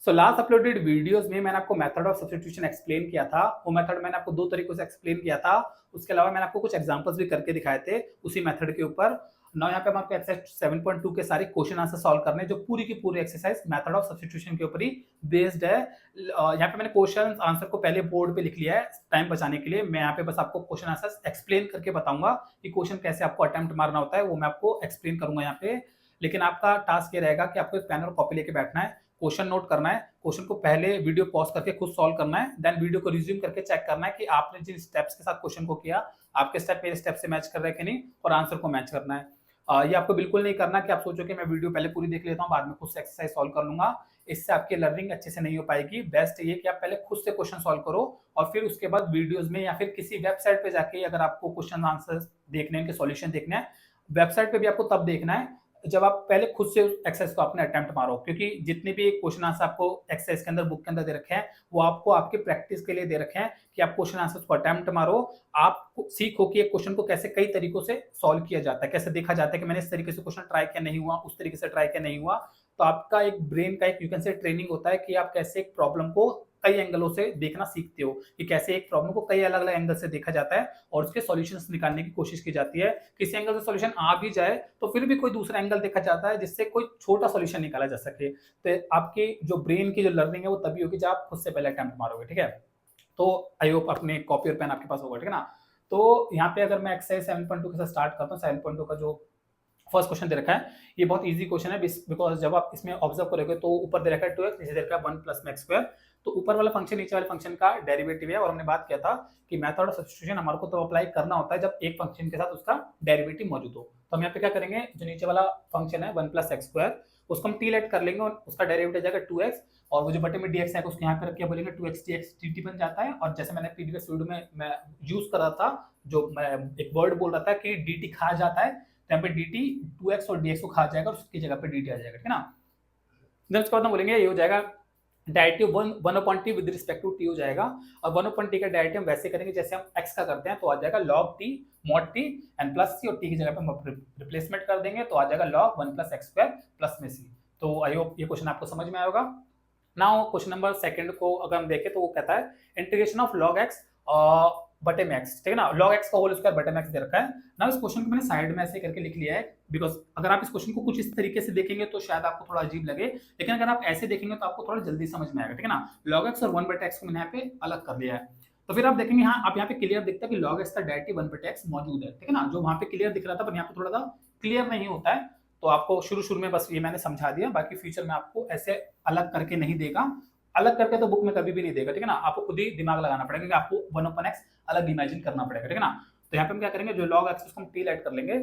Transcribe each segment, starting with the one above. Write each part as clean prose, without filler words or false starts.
So last uploaded videos में मैंने आपको मेथड ऑफ सब्स्टिट्यूशन एक्सप्लेन किया था। वो मेथड मैंने आपको दो तरीकों से एक्सप्लेन किया था। उसके अलावा मैंने आपको कुछ एग्जांपल्स भी करके दिखाए थे उसी मेथड के ऊपर। नाउ यहाँ पे हमारे एक्सरसाइज 7.2 के सारे क्वेश्चन आंसर सॉल्व करने, जो पूरी की पूरी एक्सरसाइज मेथड ऑफ सब्स्टिट्यूशन के ऊपर ही बेस्ड है। यहाँ पे मैंने क्वेश्चन आंसर को पहले बोर्ड पे लिख लिया है टाइम बचाने के लिए। मैं यहाँ पे बस आपको क्वेश्चन आंसर एक्सप्लेन करके बताऊंगा कि क्वेश्चन कैसे आपको अटेम्प्ट मारना होता है, वो मैं आपको एक्सप्लेन करूंगा यहाँ पे। लेकिन आपका टास्क ये रहेगा कि आपको एक पेन और कॉपी लेके बैठना है, क्वेश्चन नोट करना है, क्वेश्चन को पहले वीडियो पॉज करके खुद सॉल्व करना है, देन वीडियो को रिज्यूम करके चेक करना है कि आपने जिन स्टेप्स के साथ क्वेश्चन को किया आपके स्टेप मेरे स्टेप से मैच कर रहे हैं कि नहीं, और आंसर को मैच करना है। ये आपको बिल्कुल नहीं करना कि आप सोचो कि मैं वीडियो पहले पूरी देख लेता हूँ बाद में खुद से एक्सरसाइज सॉल्व कर लूंगा। इससे आपकी लर्निंग अच्छे से नहीं हो पाएगी। बेस्ट ये कि आप पहले खुद से क्वेश्चन सॉल्व करो और फिर उसके बाद वीडियोस में या फिर किसी वेबसाइट पे जाके अगर आपको क्वेश्चन आंसर देखने हैं, उनके सॉल्यूशन देखने हैं, वेबसाइट पे भी आपको तब देखना है जब आप पहले खुद से उस एक्सरसाइज को आपने अटेम्प्ट मारो। क्योंकि जितने भी क्वेश्चन आंसर आपको एक्सरसाइज के अंदर बुक के अंदर दे रखे हैं वो आपको आपकी प्रैक्टिस के लिए दे रखे हैं कि आप क्वेश्चन आंसर को अटेम्प्ट मारो, आप सीखो कि एक क्वेश्चन को कैसे कई तरीकों से सॉल्व किया जाता है, कैसे देखा जाता है कि मैंने इस तरीके से क्वेश्चन ट्राई किया नहीं हुआ, उस तरीके से ट्राई किया नहीं हुआ। तो आपका एक ब्रेन का एक यू कैन से ट्रेनिंग होता है कि आप कैसे एक प्रॉब्लम को कई एंगलों से देखना सीखते हो, कि कैसे एक प्रॉब्लम को कई अलग अलग एंगल से देखा जाता है और उसके सॉल्यूशंस निकालने की कोशिश की जाती है। किसी एंगल से सॉल्यूशन आ भी जाए तो फिर भी कोई दूसरा एंगल देखा जाता है जिससे कोई छोटा सॉल्यूशन निकाला जा सके। तो आपकी जो ब्रेन की जो लर्निंग है वो तभी होगी जब आप खुद से पहले अटेम्प्ट मारोगे। ठीक है, तो आई होप अपने कॉपी और पेन आपके पास होगा। ठीक है ना। तो यहाँ पे अगर मैं एक्सरसाइज 7.2 के साथ स्टार्ट करता हूँ, 7.2 का जो फर्स्ट क्वेश्चन दे रखा है ये बहुत इजी क्वेश्चन है, बिकॉज जब आप इसमें ऑब्जर्व करोगे तो ऊपर दे रखा है 2x, नीचे दे रखा है 1 प्लस में x स्क्वायर। तो ऊपर वाला फंक्शन नीचे वाले फंक्शन का डेरिवेटिव है और हमने बात किया था कि मेथड ऑफ सब्स्टिट्यूशन हमारे को तो अप्लाई करना होता है जब एक फंक्शन के साथ उसका डेरिवेटिव मौजूद हो। तो हम यहाँ पे क्या करेंगे, जो नीचे वाला फंक्शन है 1 प्लस एक्स स्क्वायर उसको हम टी लेट कर लेंगे और उसका डेरिवेटिव जाएगा 2x, और वो जो बटे में dx है उसको यहाँ पे रख के बोलेंगे 2x dx dt बन जाता है। और जैसे मैंने प्रीवियस वीडियो में मैं यूज कर रहा था, जो मैं एक वर्ड बोल रहा था कि dt खा जाता है, तो यहाँ पे dt 2x और dx को खा जाएगा और उसकी जगह पे dt आ जाएगा। ठीक है ना। देन उसके बाद हम बोलेंगे ये हो जाएगा derivative 1/t with respect to t हो जाएगा। और 1/t का डेरिवेटिव हम वैसे करेंगे जैसे हम x का करते हैं, तो आ जाएगा log t mod t and plus c, और t की जगह पे हम रिप्लेसमेंट कर देंगे तो आ जाएगा log 1 plus x square plus में c। तो आई होप ये क्वेश्चन आपको समझ में आएगा। नाउ क्वेश्चन नंबर सेकंड को अगर हम देखें तो वो कहता है इंटीग्रेशन ऑफ log x बटे में x। ठीक है ना, log x का होल स्क्वायर बटे में x दे रखा है ना। इस क्वेश्चन को मैंने साइड में ऐसे करके लिख लिया है बिकॉज अगर आप इस क्वेश्चन को कुछ इस तरीके से देखेंगे तो शायद आपको थोड़ा अजीब लगे, लेकिन अगर आप ऐसे देखेंगे तो आपको थोड़ा जल्दी समझ में आएगा। ठीक है ना, log x और 1 बटे x को मैंने यहाँ पे अलग कर लिया है। तो फिर आप देखेंगे हाँ, आप यहाँ पे क्लियर दिखता है कि log x का डेरिवेटिव 1 बटे x मौजूद है। ठीक है ना, जो वहां पे क्लियर दिख रहा था पर यहाँ पे थोड़ा सा क्लियर नहीं होता है। तो आपको शुरू में बस ये मैंने समझा दिया, बाकी फ्यूचर में आपको ऐसे अलग करके नहीं देगा। अलग करके तो बुक में कभी भी नहीं देगा। ठीक है ना, आपको खुद ही दिमाग लगाना पड़ेगा कि आपको 1/x अलग इमेजिन करना पड़ेगा। ठीक है ना। तो यहाँ पे हम क्या करेंगे, जो log x उसको हम t ऐड कर लेंगे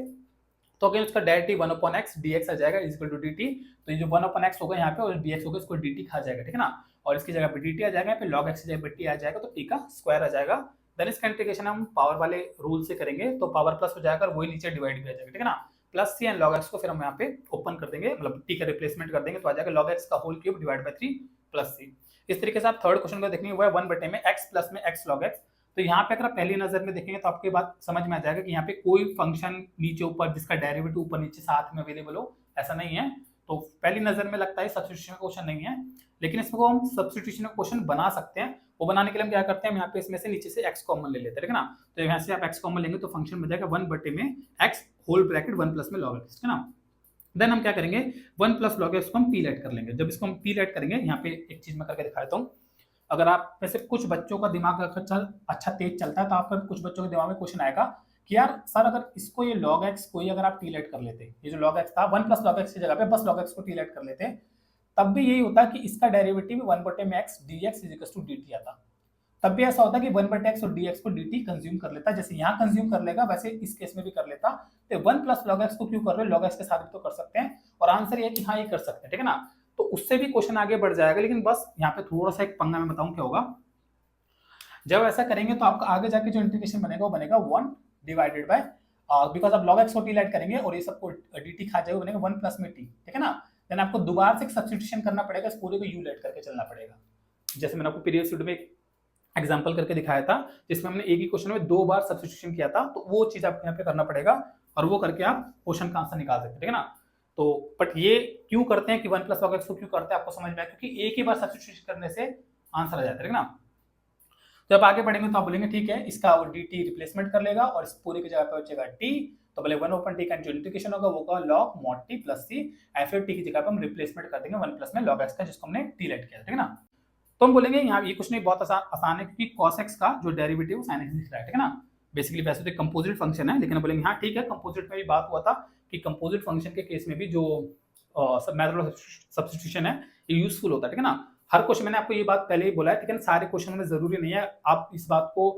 तो अगेन उसका डेरिवेटिव 1/x dx आ जाएगा इज इक्वल टू dt। तो ये जो 1/x होगा यहाँ पे और dx होगा इसको dt खा जाएगा। ठीक है ना, और इसकी जगह पे dt आ जाएगा, यहाँ पे log x की जगह पे t आ जाएगा तो t का स्क्वायर आ जाएगा। देन इसका इंटीग्रेशन हम पावर वाले रूल से करेंगे तो पावर प्लस हो जाएगा और वही नीचे डिवाइड भी आ जाएगा। ठीक है ना, plus c and log x को फिर हम यहाँ पे ओपन कर देंगे, मतलब t का रिप्लेसमेंट कर देंगे तो आ जाएगा log x का whole cube divide by 3 plus c। इस तरीके से आप थर्ड क्वेश्चन को देखेंगे वो है 1 बटे में x प्लस में x log x। तो यहाँ पे अगर आप पहली नजर में देखेंगे तो आपकी बात समझ में आ जाएगा कि यहाँ पे कोई फंक्शन नीचे ऊपर जिसका डेरिवेटिव ऊपर नीचे साथ में अवेलेबल हो, ऐसा नहीं है। तो पहली नजर में लगता है सब्स्टिट्यूशन का क्वेश्चन नहीं है, लेकिन इसको हम सब्स्टिट्यूशन का क्वेश्चन बना सकते हैं। वो बनाने के लिए हम क्या करते हैं, हम यहाँ पे इसमें से नीचे से x कॉमन ले लेते हैं। ठीक है ना, तो यहाँ से आप x कॉमन लेंगे तो फंक्शन बन जाएगा 1 बटे में x होल ब्रैकेट 1 प्लस में log x। ठीक है ना, देन हम क्या करेंगे 1 प्लस log x को हम p लेट कर लेंगे। जब इसको हम p लेट करेंगे, यहाँ पे एक चीज मैं करके दिखा देता हूँ। अगर आप में से कुछ बच्चों का दिमाग अच्छा तेज चलता है तो आपका कुछ बच्चों के दिमाग में क्वेश्चन आएगा कि यार सर अगर इसको ये log x को ही अगर आप टी लेट कर लेते, ये जो log x था 1 प्लस log x की जगह पे बस log x को टी लेट कर लेते, तब भी यही होता कि इसका डेरिवेटिव 1 बटे में x dx is equal to dt आता। तब भी ऐसा होता कि 1 बटे x और dx को dt कंज्यूम कर लेता, जैसे यहाँ कंज्यूम कर लेगा वैसे इस केस में भी कर लेता। तो 1 प्लस log x को क्यों कर रहे हो, log x के साथ भी तो कर सकते हैं, और आंसर ये है कि हाँ ये कर सकते हैं। ठीक है ना, तो उससे भी क्वेश्चन आगे बढ़ जाएगा, लेकिन बस यहाँ पे थोड़ा सा एक पंगा मैं बताऊं क्या होगा। जब ऐसा करेंगे तो आपका आगे जाके जो इंटीग्रेशन बनेगा वो बनेगा 1 डिवाइडेड बाय बिकॉज आप log x को t ऐड करेंगे और ये सबको dt खा जाएगा, बनेगा 1 प्लस में t। ठीक है ना, देन आपको दोबारा से एक सब्स्टिट्यूशन करना पड़ेगा, इस पूरे को u ऐड करके चलना पड़ेगा। जैसे मैंने आपको प्रीवियस वीडियो में एक एग्जांपल करके दिखाया था जिसमें हमने एक ही क्वेश्चन में 2 बार सब्स्टिट्यूशन किया था, तो वो चीज आपको यहाँ पे करना पड़ेगा और वो करके आप क्वेश्चन का आंसर निकाल सकते हैं। ठीक है ना, तो बट ये क्यों करते हैं कि 1 प्लस log x को क्यों करते हैं आपको समझ में आया, क्योंकि एक ही बार सब्स्टिट्यूशन करने से आंसर आ जाता है ना। जब आगे बढ़ेंगे तो आप बोलेंगे ठीक है इसका डी टी रिप्लेसमेंट कर लेगा और इस पूरे की जगह पे बचेगा टी, तो बोले 1 ओपन टी का जो इंटीग्रेशन होगा वो होगा log mod t plus C, and फिर टी की जगह पे हम रिप्लेसमेंट कर देंगे 1 प्लस में log x का जिसको हमने टी लेट किया, ठीक है ना। तो हम बोलेंगे यहाँ ये कुछ नहीं, बहुत आसान है, क्योंकि cos x का जो डेरिवेटिव sin x दिख रहा है, ठीक है ना। बेसिकली वैसे तो कंपोजिट फंक्शन है, लेकिन बोलेंगे हाँ ठीक है, कंपोजिट में भी बात हुआ था कि कंपोजिट फंक्शन के केस में भी जो मेथड ऑफ सब्स्टिट्यूशन है ये यूजफुल होता है, ठीक है ना। हर क्वेश्चन, मैंने आपको ये बात पहले ही बोला है, ठीक है, सारे क्वेश्चन में जरूरी नहीं है, आप इस बात को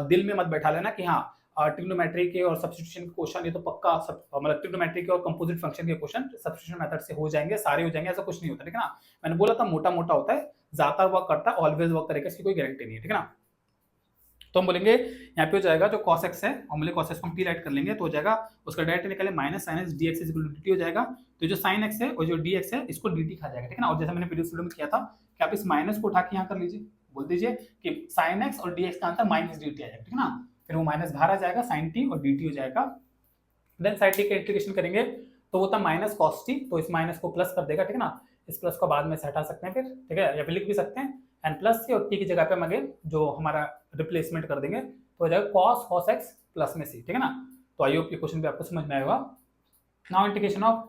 दिल में मत बैठा लेना कि हाँ ट्रिग्नोमेट्री के और सब्स्टिट्यूशन के क्वेश्चन ये तो पक्का मतलब ट्रिग्नोमेट्री के और कंपोजिट फंक्शन के क्वेश्चन सब्स्टिट्यूशन मेथड से हो जाएंगे, सारे हो जाएंगे, ऐसा कुछ नहीं होता, ठीक है ना। मैंने बोला था मोटा मोटा होता है, ज्यादातर वर्क करता है, ऑलवेज वर्क करेगा, इसकी कोई गारंटी नहीं है, ठीक है ना। तो हम बोलेंगे यहाँ पे हो जाएगा जो cos x है, हम बोले cos x को हम t राइट कर लेंगे तो हो जाएगा उसका डायरेक्ट निकाले minus sin x dx equal to dt हो जाएगा। तो जो sin x है और जो dx है इसको dt खा जाएगा, ठीक है ना। और जैसे मैंने प्रीवियस वीडियो में किया था कि आप इस माइनस को उठा के यहाँ कर लीजिए, बोल दीजिए कि sin x और dx का आंसर माइनस dt आ जाएगा, ठीक है ना। फिर वो माइनस बाहर आ जाएगा, sin t और dt हो जाएगा। देन sin t का इंटीग्रेशन करेंगे तो वो था माइनस cos t, तो इस माइनस को प्लस कर देगा, ठीक है ना। इस प्लस को बाद में से हटा सकते हैं फिर, ठीक है, या फिर लिख भी सकते हैं एंड प्लस सी और t की जगह पे हम अगेन जो हमारा रिप्लेसमेंट कर देंगे तो हो जाएगा cos x प्लस में c, ठीक है ना। तो आई होप ये क्वेश्चन भी आपको समझ में आएगा। Now integration of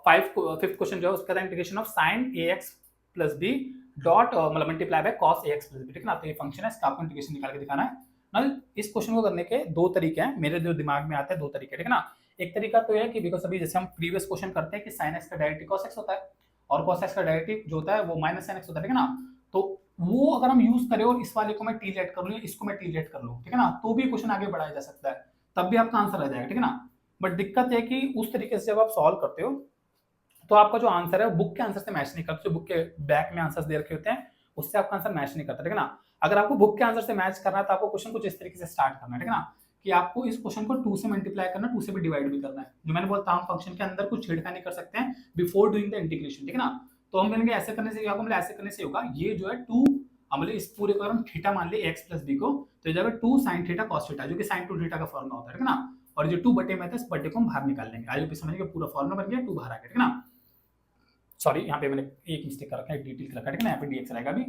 fifth question जो है उसका था integration of sin ax plus b dot मतलब multiply by cos ax plus b, ठीक है ना। तो ये फंक्शन है, इसका आपको इंटीग्रेशन निकाल के दिखाना है ना। इस क्वेश्चन को करने के दो तरीके हैं, मेरे जो दिमाग में आते हैं दो तरीके, ठीक है ना। एक तरीका तो है कि बिकॉज अभी जैसे हम प्रीवियस क्वेश्चन करते हैं कि sin x का डायरेक्टिव cos x होता है और cos x का डायरेक्टिव जो होता है वो माइनस sin x होता है, ठीक है ना। तो वो अगर हम यूज करें और इस वाले को मैं टी लेट कर लूं, इसको मैं टी लेट कर लूं, ठीक है ना, तो भी क्वेश्चन आगे बढ़ाया जा सकता है, तब भी आपका आंसर आ जाएगा, ठीक है ना। बट दिक्कत है कि उस तरीके से जब आप सॉल्व करते हो तो आपका जो आंसर है बुक के आंसर से मैच नहीं करता, जो बुक के बैक में आंसर्स दे रखे होते हैं उससे आपका आंसर मैच नहीं करता, ठीक है ना। अगर आपको बुक के आंसर से मैच करना है तो आपको क्वेश्चन कुछ इस तरीके से स्टार्ट करना है, ठीक है ना, कि आपको इस क्वेश्चन को 2 से मल्टीप्लाई करना, 2 से भी डिवाइड भी करना है। जो मैंने बोलता हूं फंक्शन के अंदर कुछ छेड़खानी कर सकते हैं बिफोर डूइंग द इंटीग्रेशन, ठीक है ना। तो हम कहेंगे ऐसे करने से क्या होगा, मतलब ऐसे करने से होगा ये जो है 2 मतलब इस पूरे को हम थीटा मान ले x प्लस b को, तो ये जाएगा 2 sin थीटा cos थीटा, जो कि sin 2 थीटा का फॉर्मूला होता है, ठीक है ना। और जो 2 बटे में था इस बटे को हम बाहर निकाल लेंगे, आई समझिए पूरा फॉर्मूला बन गया, 2 बाहर आ गया, ठीक है ना। सॉरी यहाँ पे मैंने एक मिस्टेक कर रखा है, डिटेल रखा है, ठीक है ना, यहाँ पे dx रहेगा अभी।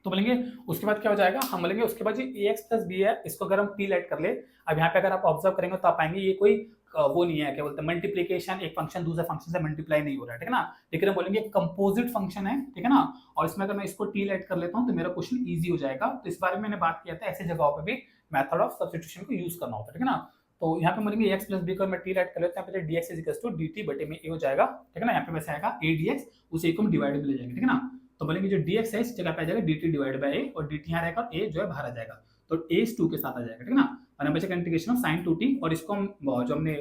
तो बोलेंगे उसके बाद क्या हो जाएगा, हम बोलेंगे उसके बाद ये ax प्लस बी है, इसको अगर हम t लेट कर ले, अब यहाँ पे अगर आप ऑब्जर्व करेंगे तो आप पाएंगे ये कोई वो नहीं है, क्या बोलते हैं मल्टीप्लिकेशन, एक फंक्शन दूसरे फंक्शन से मल्टीप्लाई नहीं हो रहा है, ठीक है ना। लेकिन हम बोलेंगे कंपोजिट फंक्शन है, ठीक है ना, और इसमें अगर मैं इसको टी लेट कर लेता हूँ तो मेरा क्वेश्चन इजी हो जाएगा। तो इस बारे में मैंने बात किया था, ऐसी जगहों पे भी मेथड ऑफ सब्स्टिट्यूशन को यूज करना होता है, ठीक है ना। तो यहाँ पे बोलेंगे x प्लस बी को मैं टी लेट कर लेते हैं, यहाँ पे dx इज टू dt बटे में a हो जाएगा, ठीक है ना। यहाँ पे वैसे आएगा a dx, उसे a को हम डिवाइड में ले जाएंगे, ठीक है ना। तो बोलेंगे जो dx है इस जगह पे आ जाएगा dt डिवाइड बाय a, और dt यहाँ रहेगा a जो है बाहर आ जाएगा, तो a इस 2 के साथ आ जाएगा, ठीक है ना। और यहाँ बचेगा इंटीग्रेशन ऑफ sin 2t, और इसको हम जो हमने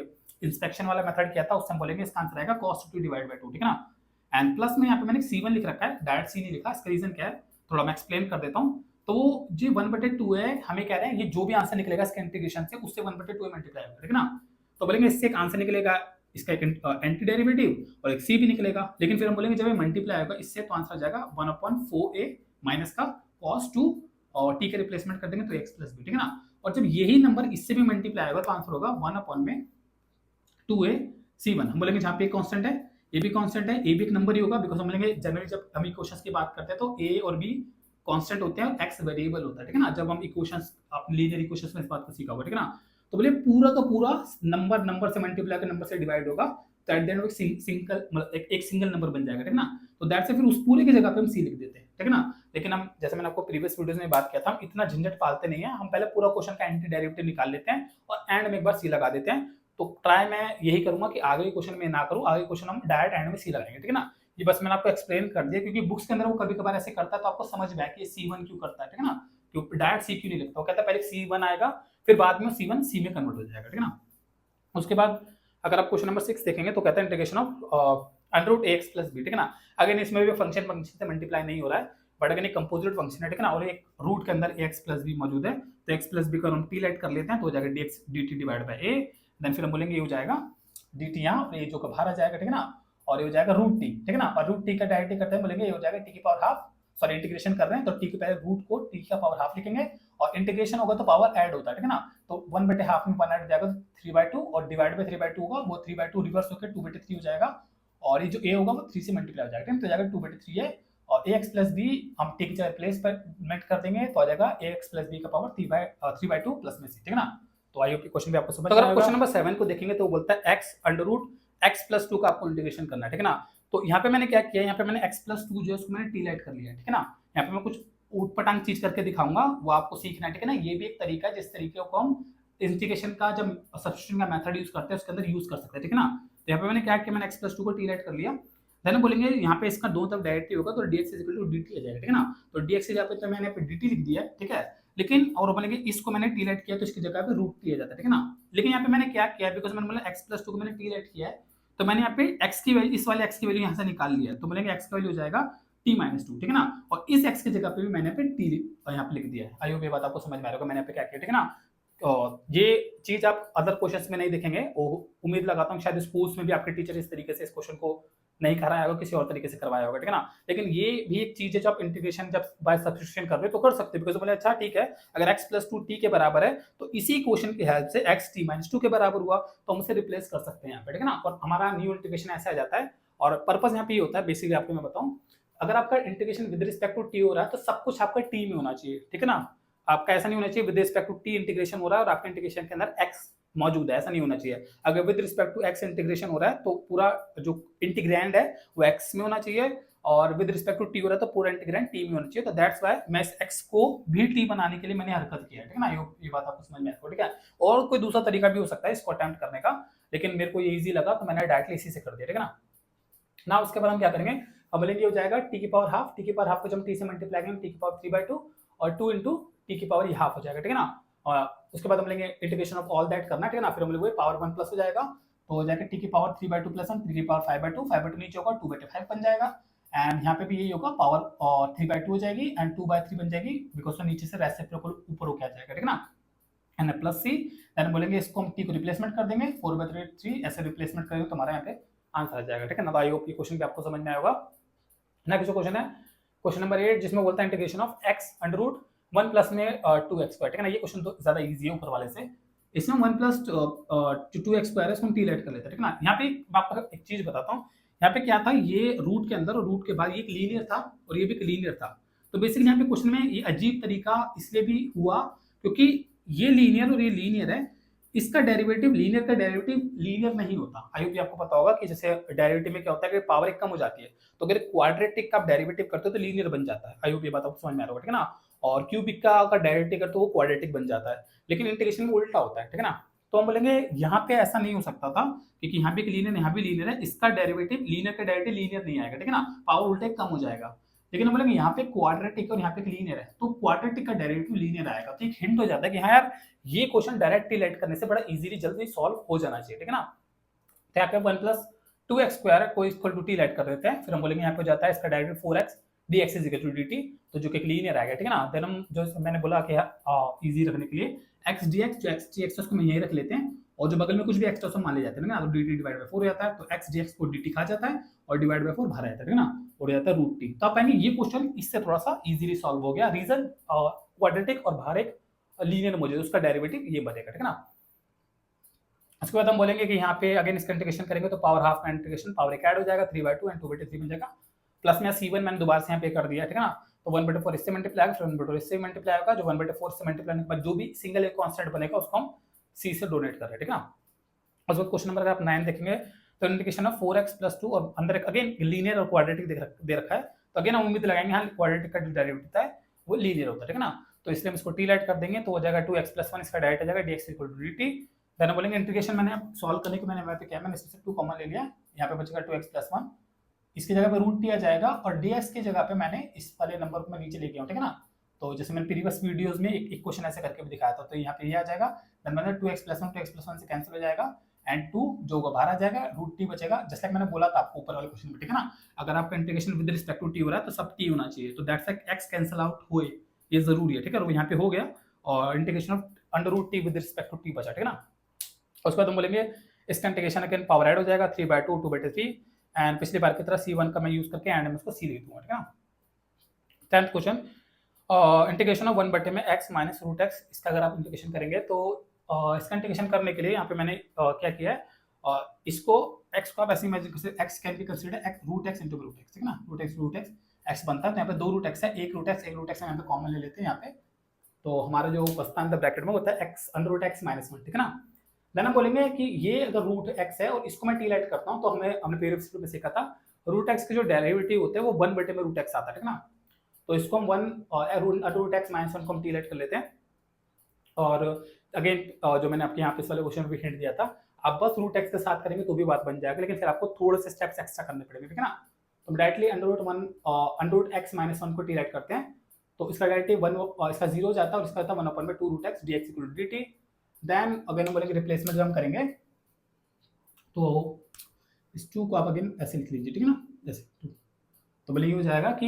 इंस्पेक्शन वाला मेथड किया था उससे हम बोलेंगे इसका आंसर आएगा cos 2t डिवाइड बाय 2, ठीक है ना। एंड प्लस में यहाँ पे मैंने c1 लिख रखा है, डायरेक्ट c नहीं लिखा, इसका रीजन क्या है थोड़ा मैं एक्सप्लेन कर देता हूँ। तो जो 1/2 है, हमें कह रहे हैं ये जो भी आंसर निकलेगा इसके इंटीग्रेशन से उससे 1/2 मल्टीप्लाई होगा, ठीक है ना। तो बोलेंगे इससे एक आंसर निकलेगा, इसका एक एंटी डेरिवेटिव और एक c भी निकलेगा, लेकिन फिर हम बोलेंगे जब ये मल्टीप्लाई होगा इससे तो आंसर आ जाएगा 1/4a माइनस का cos 2 और t के रिप्लेसमेंट कर देंगे तो x प्लस b, ठीक है ना। और जब यही नंबर इससे भी मल्टीप्लाई होगा तो आंसर होगा 1/2a c1। हम बोलेंगे जहाँ पे कांस्टेंट है ये भी कांस्टेंट है, ए भी एक नंबर ही होगा, बिकॉज हम बोलेंगे जनरली जब हम इक्वेशंस की बात करते हैं तो a और b कांस्टेंट होते हैं, x वेरिएबल होता है, ठीक है ना। जब हम इक्वेशंस आप लीनियर इक्वेशंस में इस बात को सीखा होगा, ठीक है ना। तो बोले पूरा का पूरा नंबर से मल्टीप्लाई कर नंबर से डिवाइड होगा, तो एट द एंड सिंगल मतलब एक सिंगल नंबर बन जाएगा, ठीक है ना। तो दैट से फिर उस पूरे की जगह पे हम सी लिख देते हैं, ठीक है ना। लेकिन हम जैसे मैंने आपको प्रीवियस वीडियोस में बात किया था, हम इतना झंझट पालते नहीं है, हम पहले पूरा क्वेश्चन का एंटी डेरिवेटिव निकाल लेते हैं और एंड में एक बार सी लगा देते हैं। तो ट्राई मैं यही करूंगा कि आगे के क्वेश्चन में ना करूं, आगे क्वेश्चन हम डायरेक्ट एंड में सी लगाएंगे, ठीक है ना। ये बस मैंने आपको एक्सप्लेन कर दिया, क्योंकि बुक्स के अंदर वो कभी कभार ऐसे करता है तो आपको समझ में आए कि C1 क्यों करता है, ठीक है ना, क्यों डायरेक्ट सी क्यों नहीं लिखता। वो कहता है पहले C1 आएगा फिर बाद में C1 C में कन्वर्ट हो जाएगा, ठीक है ना। उसके बाद अगर आप क्वेश्चन नंबर 6 देखेंगे तो कहता है integration of √ax plus b, ठीक है ना। अगेन इसमें भी फंक्शन से मल्टीप्लाई नहीं हो रहा है, बट अगेन एक कंपोजिट फंक्शन है, ठीक है ना, और एक रूट के अंदर ax प्लस b मौजूद है, तो x प्लस b को हम t लेट कर लेते हैं तो हो जाएगा dx dt divide by a, then फिर हम बोलेंगे ये हो जाएगा dt यहाँ और ये जो का बाहर आ जाएगा, ठीक है ना, और ये हो जाएगा √t, ठीक है ना। और √t का डायरेक्ट करते हैं बोलेंगे ये हो जाएगा t की पावर हाफ सॉरी इंटीग्रेशन कर रहे हैं तो टी के पहले रूट को टी का पावर हाफ लिखेंगे, और इंटीग्रेशन होगा तो पावर ऐड होता है, ठीक है ना। तो 1/2 में 1 ऐड जाएगा तो 3/2, और डिवाइड बाय 3/2 होगा, वो 3/2 रिवर्स होकर 2/3 हो जाएगा, और ये जो a होगा वो 3 से मल्टीप्लाई हो जाएगा, तो जाएगा 2/3 है, और ax प्लस b हम t की जगह रिप्लेसमेंट कर देंगे तो आ जाएगा ax प्लस b का पावर 3/2 प्लस में c, ठीक है ना। तो आई होप क्वेश्चन भी आपको समझ में आएगा। क्वेश्चन नंबर 7 को देखेंगे तो वो बोलता है x under root x plus 2 का आपको इंटीग्रेशन करना है, ठीक है ना। तो यहाँ पे मैंने क्या किया, यहाँ पे मैंने x प्लस 2 जो है उसको मैंने टी लाइट कर लिया है, ठीक है ना। यहाँ पे मैं कुछ ऊटपटांग चीज करके दिखाऊंगा, वो आपको सीखना है, ठीक है ना। ये भी एक तरीका है जिस तरीके को हम इंटीग्रेशन का जब सब्स्टिट्यूशन का मेथड यूज करते हैं उसके अंदर यूज कर सकते हैं, ठीक है ना। तो यहाँ पे मैंने क्या किया, मैंने x प्लस 2 को टी लाइट कर लिया, देन बोलेंगे यहाँ पे इसका दोनों तरफ डायरेक्टली होगा तो dx इक्वल टू dt आ जाएगा, ठीक है ना। तो dx की जगह पे तो मैंने यहाँ पे dt लिख दिया, ठीक है, लेकिन और बोलेंगे इसको मैंने टी लाइट किया तो इसकी जगह पे रूट टी आ जाता है, ठीक है ना। लेकिन यहाँ पे मैंने क्या किया, बिकॉज मैंने बोला x प्लस 2 को मैंने टी लाइट किया है, तो मैंने यहाँ पे x की वैल्यू, इस वाले x की वैल्यू यहाँ से निकाल लिया, तो बोलेंगे x का वैल्यू हो जाएगा t माइनस 2, ठीक है ना। और इस x की जगह पे भी मैंने यहाँ पे t यहाँ पे लिख दिया है। आई होप ये बात आपको समझ में आ रहा होगा मैंने यहाँ पे क्या किया, ठीक है ना। ये चीज आप अदर क्वेश्चंस में नहीं देखेंगे, उम्मीद लगाता हूँ शायद स्कूल्स में भी आपके टीचर इस तरीके से इस क्वेश्चन को नहीं कराया होगा, किसी और तरीके से करवाया होगा, ठीक है ना। लेकिन ये भी एक चीज है जो आप इंटीग्रेशन जब बाय सब्स्टिट्यूशन कर रहे हो तो कर सकते हो, बिकॉज बोले अच्छा ठीक है अगर x प्लस 2 टी के बराबर है तो इसी क्वेश्चन की हेल्प से x t माइनस 2 के बराबर हुआ तो हम उसे रिप्लेस कर सकते हैं यहाँ पे, ठीक है ना। और हमारा न्यू इंटीग्रेशन ऐसा आ जाता है, और पर्पस यहाँ पे ये होता है बेसिकली आपको मैं बताऊँ, अगर आपका integration with respect to t हो रहा है तो सब कुछ आपका टी में होना चाहिए, ठीक है ना। आपका ऐसा नहीं होना चाहिए with respect to t integration हो रहा है और आपके इंटीग्रेशन के अंदर x मौजूद है, ऐसा नहीं होना चाहिए। अगर with respect to x integration हो रहा है तो पूरा जो इंटीग्रैंड है वो x में होना चाहिए, और विद रिस्पेक्ट टू t हो रहा है तो पूरा इंटीग्रैंड t में होना चाहिए। तो दैट्स व्हाई मैं इस x को भी t बनाने के लिए मैंने हरकत किया है, ठीक है ना। ये बात आपको समझ में आ गई, ठीक है। और कोई दूसरा तरीका भी हो सकता है इसको अटेम्प्ट करने का, लेकिन मेरे को ये इजी लगा तो मैंने डायरेक्टली इसी से कर दिया, ठीक है ना। ना उसके बाद हम क्या करेंगे, अब बोलेंगे हो जाएगा t की पावर हाफ, t की पावर हाफ को जब हम t से मल्टीप्लाई करेंगे t की पावर 3/2 और 2 इंटू t की पावर ये हाफ हो जाएगा, ठीक है ना। और उसके बाद हम लेंगे इंटीग्रेशन ऑफ ऑल दैट करना, ठीक है ना। फिर हम लोग पावर 1 प्लस हो जाएगा तो हो जाएगा t की पावर 3/2 प्लस 1 3 की पावर 5/2 5/2 नीचे होगा 2/5 बन जाएगा, एंड यहाँ पे भी यही होगा पावर और 3/2 हो जाएगी एंड 2/3 बन जाएगी, बिकॉज तो नीचे से रेसिप्रोकल ऊपर होके आ जाएगा, ठीक है ना। एंड प्लस सी, देन बोलेंगे इसको हम t को रिप्लेसमेंट कर देंगे 4/3 ऐसे रिप्लेसमेंट करेंगे तो हमारा यहाँ पे आंसर आ जाएगा, ठीक है ना। तो आई होप ये क्वेश्चन भी आपको समझ में आया होगा। नेक्स्ट क्वेश्चन है क्वेश्चन नंबर 8 जिसमें बोलता है integration of x under root 1 plus में 2x स्क्वायर, ठीक है ना। ये क्वेश्चन तो ज्यादा इजी है ऊपर वाले से, इसमें 1 प्लस 2x स्क्वायर है, इसको हम टी लेट कर लेते हैं, ठीक है ना। यहाँ पे मैं आपको एक चीज बताता हूँ, यहाँ पे क्या था, ये रूट के अंदर और रूट के बाद ये एक लीनियर था और ये भी एक लीनियर था। तो बेसिकली यहाँ पे क्वेश्चन में ये अजीब तरीका इसलिए भी हुआ क्योंकि ये लीनियर और ये लीनियर है, इसका डेरिवेटिव लीनियर का डेरिवेटिव लीनियर नहीं होता। आई होप आपको पता होगा कि जैसे डेरिवेटिव में क्या होता है कि पावर एक कम हो जाती है, तो अगर क्वाड्रेटिक का आप डेरिवेटिव करते हो तो लीनियर बन जाता है। आई होप ये बात आपको समझ में आ रहा होगा, ठीक है ना। और क्यूबिक का अगर डेरिवेटिव करते हो वो क्वाड्रेटिक बन जाता है, लेकिन इंटीग्रेशन में उल्टा होता है, ठीक है ना। तो हम बोलेंगे यहाँ पे ऐसा नहीं हो सकता था क्योंकि यहाँ पे लीनियर यहाँ भी लीनियर है, इसका डेरिवेटिव लीनियर का डेरिवेटिव लीनियर नहीं आएगा, ठीक है ना, पावर उल्टा कम हो जाएगा। लेकिन हम बोलेंगे यहाँ पे क्वाड्रेटिक और यहाँ पे लीनियर है तो क्वाड्रेटिक का डेरिवेटिव लीनियर आएगा, तो एक हिंट हो जाता है कि हाँ यार ये क्वेश्चन डायरेक्ट रिलेट करने से बड़ा इजीली जल्दी सॉल्व हो जाना चाहिए, ठीक है ना। तो यहाँ पे 1 प्लस 2x स्क्वायर को इक्वल टू टी लेट कर देते हैं, फिर हम बोलेंगे यहाँ पे जाता है इसका derivative 4x dx is equal to dt, तो जो कि लीनियर आएगा, ठीक है ना। देन हम जो मैंने बोला कि इजी रखने के लिए x dx जो x dx उसको मैं यही रख लेते हैं, और जो बगल में कुछ भी एक्स्ट्रा सम मान ले जाते हैं ना, तो dt डिवाइड बाय 4 हो जाता है, तो x dx को dt खा जाता है और डिवाइड बाय 4 बाहर आता है, ठीक है ना, और जाता है रूट टी। तो आप पाएंगे ये क्वेश्चन इससे थोड़ा सा इजीली सॉल्व हो गया, रीजन क्वाड्रेटिक और बाहर एक लीनियर मौजूद है, उसका डेरिवेटिव ये बनेगा, ठीक है ना। उसके बाद हम बोलेंगे कि यहाँ पे अगेन इसका इंटीग्रेशन करेंगे तो पावर हाफ का इंटीग्रेशन पावर एक ऐड हो जाएगा 3/2 एंड 2/3 बन जाएगा, प्लस में c1 मैंने दोबारा से यहाँ पे कर दिया, ठीक है ना। तो 1/4 इससे मल्टीप्लाई होगा, फिर 1/4 इससे मल्टीप्लाई होगा, जो 1/4 से मल्टीप्लाई होने के बाद जो भी सिंगल एक कांस्टेंट बनेगा उसको हम c से डोनेट कर रहे हैं, ठीक है ना। उसके बाद क्वेश्चन नंबर अगर आप 9 देखेंगे तो इंटीग्रेशन ऑफ 4x + 2 और अंदर अगेन लीनियर और क्वाड्रेटिक दे रखा है, तो अगेन हम उम्मीद लगाएंगे हाँ क्वाड्रेटिक का जो डेरिवेटिव होता है वो लीनियर होता है, ठीक है ना। तो इसलिए हम इसको टी लाइट कर देंगे तो हो जाएगा 2x + 1 इसका डायरेक्ट आ जाएगा dx = dt। देन बोलेंगे इंटीग्रेशन मैंने सॉल्व करने के मैंने क्या मैंने इसमें से 2 कॉमन ले लिया, यहाँ पे बचेगा 2x + 1, इसकी जगह पे रूट टी आ जाएगा और dx की जगह पे मैंने इस वाले नंबर को मैं नीचे लेके आऊँ, ठीक है ना। तो जैसे मैंने प्रीवियस वीडियोस में एक क्वेश्चन ऐसे करके भी दिखाया था, तो यहाँ पे ये आ जाएगा, देन मैंने 2x + 1 से कैंसिल हो जाएगा एंड 2 जो बाहर आ जाएगा, रूट टी बचेगा, जैसे मैंने बोला था आपको ऊपर वाले क्वेश्चन में, ठीक है ना। अगर आपका integration with respect to t हो रहा है तो सब टी होना चाहिए, तो that's like x cancel out हुए, ये जरूरी है, ठीक है। और यहाँ पे हो गया और integration of √t with respect to t बचा, ठीक है ना। उसके बाद हम बोलेंगे इसका इंटीग्रेशन अगेन पावर ऐड हो जाएगा 3/2 2/3 एंड पिछली बार की तरह c1 का मैं यूज करके एंड में उसको c लिख दूंगा, ठीक है ना। 10th क्वेश्चन, इंटीग्रेशन ऑफ 1 बटे में x माइनस रूट एक्स, इसका अगर आप इंटीग्रेशन करेंगे तो इसका इंटीग्रेशन करने के लिए यहाँ पे मैंने क्या किया है, इसको x को आप ऐसे इमेजिन कर सकते, x can be consider x root x into root x, ठीक है ना, रूट x x बनता है, तो यहाँ पे 2 रूट x है, एक रूट x हम यहाँ पे कॉमन ले लेते हैं यहाँ पे, तो हमारा जो बचता है ब्रैकेट में होता है x under root x minus 1, ठीक है ना। देन हम बोलेंगे कि ये अगर रूट x है और इसको मैं टी लाइट करता हूँ, तो हमने प्रीवियस वीडियो में सीखा था रूट x के जो डेरिवेटिव होते हैं वो 1 बटे में रूट x आता है, ठीक है ना। तो इसको हम 1 रूट x माइनस 1 को हम टी लाइट कर लेते हैं, और अगेन जो मैंने आपके यहाँ पे इस वाले क्वेश्चन में भी हिंट दिया था, आप बस रूट x के साथ करेंगे तो भी बात बन जाएगा, लेकिन फिर आपको थोड़े से स्टेप्स एक्स्ट्रा करने पड़ेंगे, ठीक है ना। तो directly under root x minus 1 को टी लाइट करते हैं, तो इसका डायरेक्टली 1 इसका 0 हो जाता है और इसका आता है 1/2 root x dx equal to dt। Then again हम बोलेंगे रिप्लेसमेंट जब हम करेंगे तो इस 2 को आप अगेन ऐसे लिख लीजिए, ठीक है ना, जैसे 2, तो बोले ये हो जाएगा कि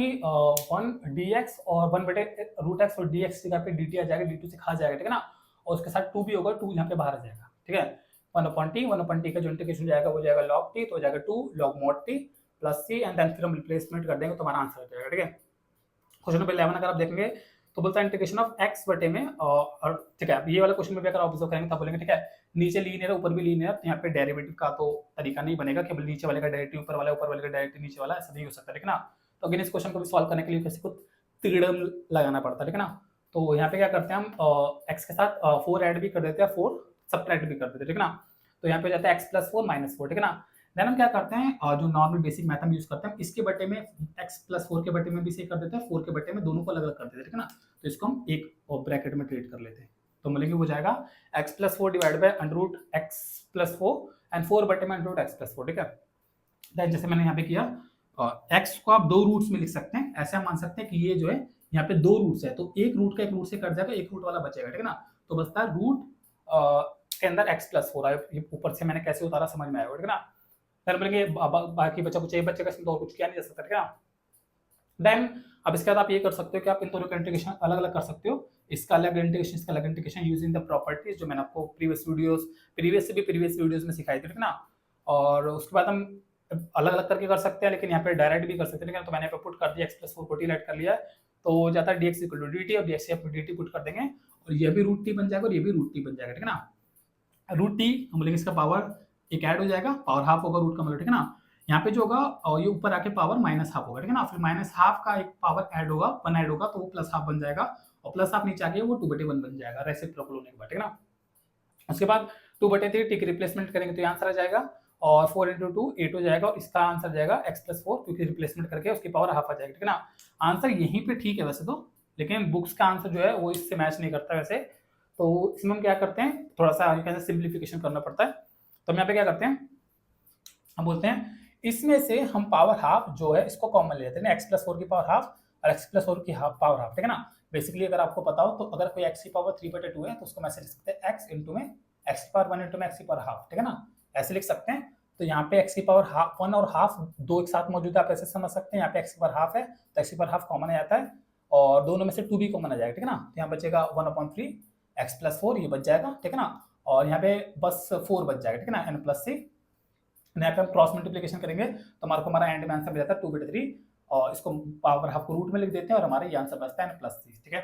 1 dx और 1 बटे रूट x और dx की जगह पे dt आ जाएगा, d2 से खा जाएगा, ठीक है ना, और उसके साथ 2 भी होगा, 2 यहाँ पे बाहर आ जाएगा, ठीक है। 1/t का जो इंटीग्रेशन जाएगा वो जाएगा log t, तो हो जाएगा 2 log mod t plus c, and then फिर हम रिप्लेसमेंट कर देंगे तो हमारा आंसर आ जाएगा, ठीक है। क्वेश्चन नंबर 11 अगर आप देखेंगे तो बोलता है इंटीग्रेशन ऑफ x बटे में, और ठीक है, ये वाला क्वेश्चन में भी अगर ऑब्जर्व करेंगे तब बोलेंगे ठीक है, नीचे लीनियर है ऊपर भी लीनियर है, तो यहाँ पे डेरिवेटिव का तो तरीका नहीं बनेगा कि नीचे वाले का डेरिवेटिव ऊपर वाला, ऊपर वाले का डेरिवेटिव नीचे वाला, ऐसा नहीं हो सकता, ठीक है ना। तो अगेन इस क्वेश्चन को भी सॉल्व करने के लिए किसी को तिगड़म लगाना पड़ता है, ठीक है ना। तो यहाँ पे क्या करते हैं हम x के साथ 4 ऐड भी कर देते हैं, 4 सब्ट्रैक्ट भी कर देते हैं, ठीक है ना। तो यहाँ पे जाता है x प्लस 4 माइनस 4, ठीक है ना। देन हम क्या करते हैं जो नॉर्मल बेसिक मैथ हम यूज करते हैं, इसके बटे में x प्लस 4 के बटे में भी से कर देते हैं, 4 के बटे में दोनों को अलग अलग कर देते हैं, ठीक है ना। तो इसको हम एक ब्रैकेट में ट्रीट कर लेते हैं, तो मिलेंगे वो जाएगा x plus 4 divide by under root x plus 4 and 4 बटे में अंडर रूट x प्लस 4, ठीक है। देन जैसे मैंने यहाँ पे किया x को आप 2 रूट्स में लिख सकते हैं, ऐसे हम मान सकते हैं कि ये जो है यहाँ पे 2 रूट्स है, तो एक रूट का एक रूट से कट जाएगा, एक रूट वाला बचेगा, ठीक है ना। तो बचता है रूट के अंदर x प्लस 4 आया, ऊपर से मैंने कैसे उतारा समझ में आएगा, ठीक है ना। फिर बोलेंगे बाकी बचा कुछ एक बच्चे का इसमें तो और कुछ किया नहीं जा सकता, ठीक है ना। देन अब इसके बाद आप ये कर सकते हो कि आप इन दोनों का इंटीग्रेशन अलग अलग कर सकते हो, इसका अलग इंटीग्रेशन, इसका अलग इंटीग्रेशन यूजिंग द प्रॉपर्टीज जो मैंने आपको प्रीवियस वीडियोस में सिखाई थी, ठीक है ना। और उसके बाद हम अलग अलग करके कर सकते हैं, लेकिन यहाँ पे डायरेक्ट भी कर सकते हैं, तो मैंने यहाँ पे पुट कर दिया x प्लस 4 को टी लाइट कर लिया, तो हो जाता है dx इक्वल टू dt, और dx पे dt पुट कर देंगे और ये भी रूट टी बन जाएगा और ये भी रूट टी बन जाएगा, ठीक है ना। रूट टी हम बोलेंगे इसका पावर एक ऐड हो जाएगा, पावर हाफ होगा रूट का मतलब, ठीक है ना। यहाँ पे जो होगा और ये ऊपर आके पावर माइनस हाफ होगा, ठीक है ना। फिर माइनस हाफ का एक पावर ऐड होगा, 1 ऐड होगा, तो वो प्लस हाफ बन जाएगा, और प्लस हाफ नीचे आके वो 2/1 बन जाएगा रेसिप्रोकल होने के बाद, ठीक है ना। उसके बाद 2/3 टी की रिप्लेसमेंट करेंगे तो ये आंसर आ जाएगा, और 4 × 2 8 हो जाएगा, और इसका आंसर जाएगा x प्लस 4, क्योंकि रिप्लेसमेंट करके उसकी पावर हाफ आ जाएगी, ठीक है ना। आंसर यहीं पे ठीक है वैसे तो, लेकिन बुक्स का आंसर जो है वो इससे मैच नहीं करता वैसे, तो इसमें हम क्या करते हैं थोड़ा सा कैसे सिंप्लीफिकेशन करना पड़ता है। तो हम यहाँ पे क्या करते हैं, हम बोलते हैं इसमें से हम पावर हाफ जो है इसको कॉमन ले लेते हैं, x प्लस 4 की पावर हाफ और x प्लस 4 की पावर हाफ, ठीक है ना। बेसिकली अगर आपको पता हो तो अगर कोई x की पावर 3/2 है तो उसको मैं ऐसे लिख सकते हैं x इंटू में x की पावर 1 इंटू में x की पावर हाफ, ठीक है ना, ऐसे लिख सकते हैं। तो यहाँ पे x की पावर हाफ 1 और हाफ दो एक साथ मौजूद है, आप ऐसे समझ सकते हैं, यहाँ पे x की पावर हाफ है तो x की पावर हाफ कॉमन आ जाता है, और दोनों में से 2 भी कॉमन आ जाएगा, ठीक है ना। तो यहाँ बचेगा 1/3 x प्लस 4 ये बच जाएगा, ठीक है ना, और यहाँ पे बस 4 बच जाएगा, ठीक है ना, n प्लस c। यहाँ पे हम क्रॉस मल्टीप्लिकेशन करेंगे तो हमारा एंड में आंसर मिल जाता है 2/3, और इसको पावर हाफ को रूट में लिख देते हैं और हमारा ये आंसर बचता है n प्लस c, ठीक है।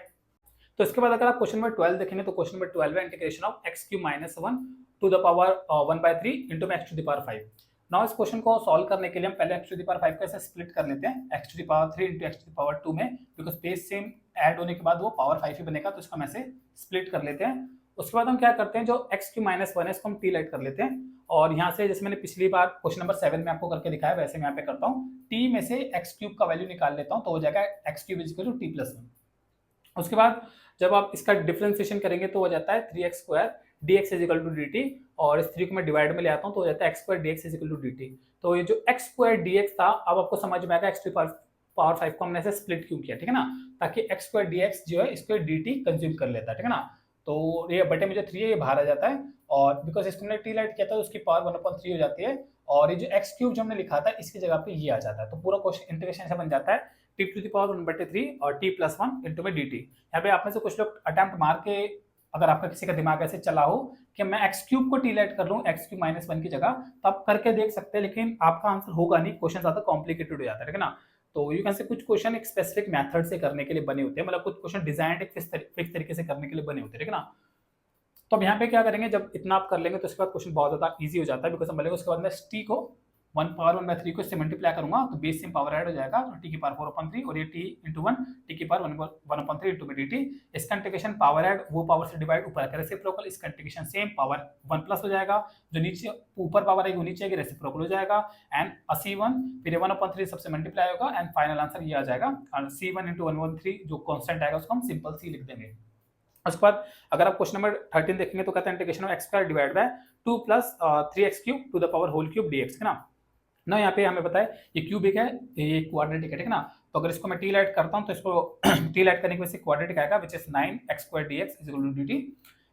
तो इसके बाद अगर आप क्वेश्चन नंबर 12 देखेंगे तो क्वेश्चन नंबर 12 है integration of x³ - 1 to the power 1/3 into में x to the power 5। Now इस क्वेश्चन को सॉल्व करने के लिए हम पहले x टू द पावर 5 को ऐसे स्प्लिट कर लेते हैं, x to the power 3 into x to the power 2 में, बिकॉज बेस सेम ऐड होने के बाद वो पावर 5 ही बनेगा, तो इसको हम ऐसे स्प्लिट कर लेते हैं। उसके बाद हम क्या करते हैं, जो x³ - 1 है इसको हम टी लाइट कर लेते हैं, और यहाँ से जैसे मैंने पिछली बार क्वेश्चन नंबर 7 में आपको करके दिखाया वैसे मैं यहाँ पे करता हूँ, t में से x³ का वैल्यू निकाल लेता हूँ, तो हो जाएगा x³ = t + 1। उसके बाद जब आप इसका डिफरेंशिएशन करेंगे तो हो जाता है 3x² dx = dt, और इस 3 को मैं डिवाइड में ले आता हूँ तो हो जाता है x² dx = dt। तो ये जो x² dx था अब आपको समझ में आएगा x टू पावर 5 को हमने ऐसे स्प्लिट क्यों किया, ठीक है ना, ताकि x² dx जो है इसको dt कंज्यूम कर लेता है, ठीक है ना। तो ये बटे में जो 3 है ये बाहर आ जाता है, और बिकॉज इसको हमने टी लाइट किया था तो उसकी पावर 1/3 हो जाती है, और ये जो x³ जो हमने लिखा था इसकी जगह पे ये आ जाता है, तो पूरा क्वेश्चन इंटीग्रेशन ऐसा बन जाता है t टू द पावर 1/3 और t + 1 इंटू में dt। यहाँ पे आप में से कुछ लोग अटेम्प्ट मार के, अगर आपका किसी का दिमाग ऐसे चला हो कि मैं x³ को टी लाइट कर लूँ x³ - 1 की जगह, तो आप करके देख सकते हैं, लेकिन आपका आंसर होगा नहीं, क्वेश्चन ज्यादा कॉम्प्लिकेटेड हो जाता है, ठीक है ना। तो यू कैन से कुछ क्वेश्चन एक स्पेसिफिक मेथड से करने के लिए बने होते हैं, मतलब कुछ क्वेश्चन डिजाइन एक फिक्स तरीके से करने के लिए बने होते हैं, ठीक है ना। तो अब यहाँ पे क्या करेंगे, जब इतना आप कर लेंगे तो उसके बाद क्वेश्चन बहुत ज्यादा इजी हो जाता है, बिकॉज हम बोलेंगे उसके बाद मैं टी को 1/1/3 को इससे मल्टीप्लाई करूंगा तो बेस सेम पावर ऐड हो जाएगा, तो टी की पावर 4/3 और ये टी इंटू 1 टी की पावर 1/3 इंटू में dt। इसका इंटीग्रेशन पावर ऐड वो पावर से डिवाइड ऊपर का रेसिप्रोकल, इसका इंटीग्रेशन सेम पावर 1 प्लस हो जाएगा, जो नीचे ऊपर पावर आएगी वो नीचे आएगी, रेसिप्रोकल हो जाएगा एंड C1 फिर 1/3 सबसे मल्टीप्लाई होगा एंड फाइनल आंसर ये आ जाएगा। C1 इंटू 1/3 जो कॉन्स्टेंट आएगा उसको हम सिंपल सी लिख देंगे। उसके बाद अगर आप क्वेश्चन नंबर 13 देखेंगे तो कहता है integration of x² divide by 2 plus 3x³ to the power whole cube dx, है ना। यहाँ पे हमें पता है ये क्यूबिक है, ये क्वाड्रेटिक है, ठीक है ना। तो अगर इसको मैं टी लाइट करता हूँ तो इसको टी लाइट करने की वजह से क्वाड्रेटिक आएगा, which is 9x² dx is equal to dt।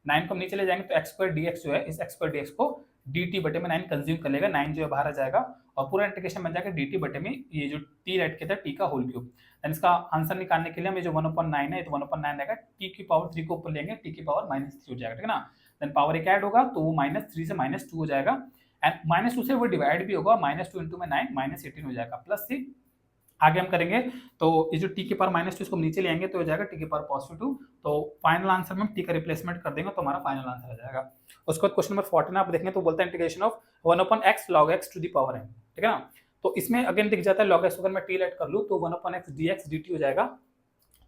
9 को हम नीचे ले जाएंगे तो x² dx जो है इस x² dx को dt बटे में 9 कंज्यूम कर लेगा, 9 जो है बाहर आ जाएगा और पूरा इंटीग्रेशन बन जाएगा dt बटे में ये जो टी लाइट के था टी का होल क्यूब। देन इसका आंसर निकालने के लिए हमें जो 1/9 है तो 1/9 आएगा, टी की पावर 3 को ऊपर लेंगे, टी की पावर -3 हो जाएगा, ठीक है ना। देन पावर एक ऐड होगा तो वो -3 से -2 हो जाएगा एंड -2 से वो डिवाइड भी होगा, -2 इंटू में 9 -18 हो जाएगा प्लस सी। आगे हम करेंगे तो ये जो टी के पावर -2 इसको हम नीचे ले आएंगे तो हो जाएगा टी के पावर +2। तो फाइनल आंसर में हम टी का रिप्लेसमेंट कर देंगे तो हमारा फाइनल आंसर आ जाएगा। उसके बाद क्वेश्चन नंबर 14 आप देखेंगे तो बोलता है integration of 1/x log x to the power n, ठीक है ना। तो इसमें अगेन दिख जाता है log x, अगर मैं टी लेट कर लूँ तो 1/x dx dt हो जाएगा,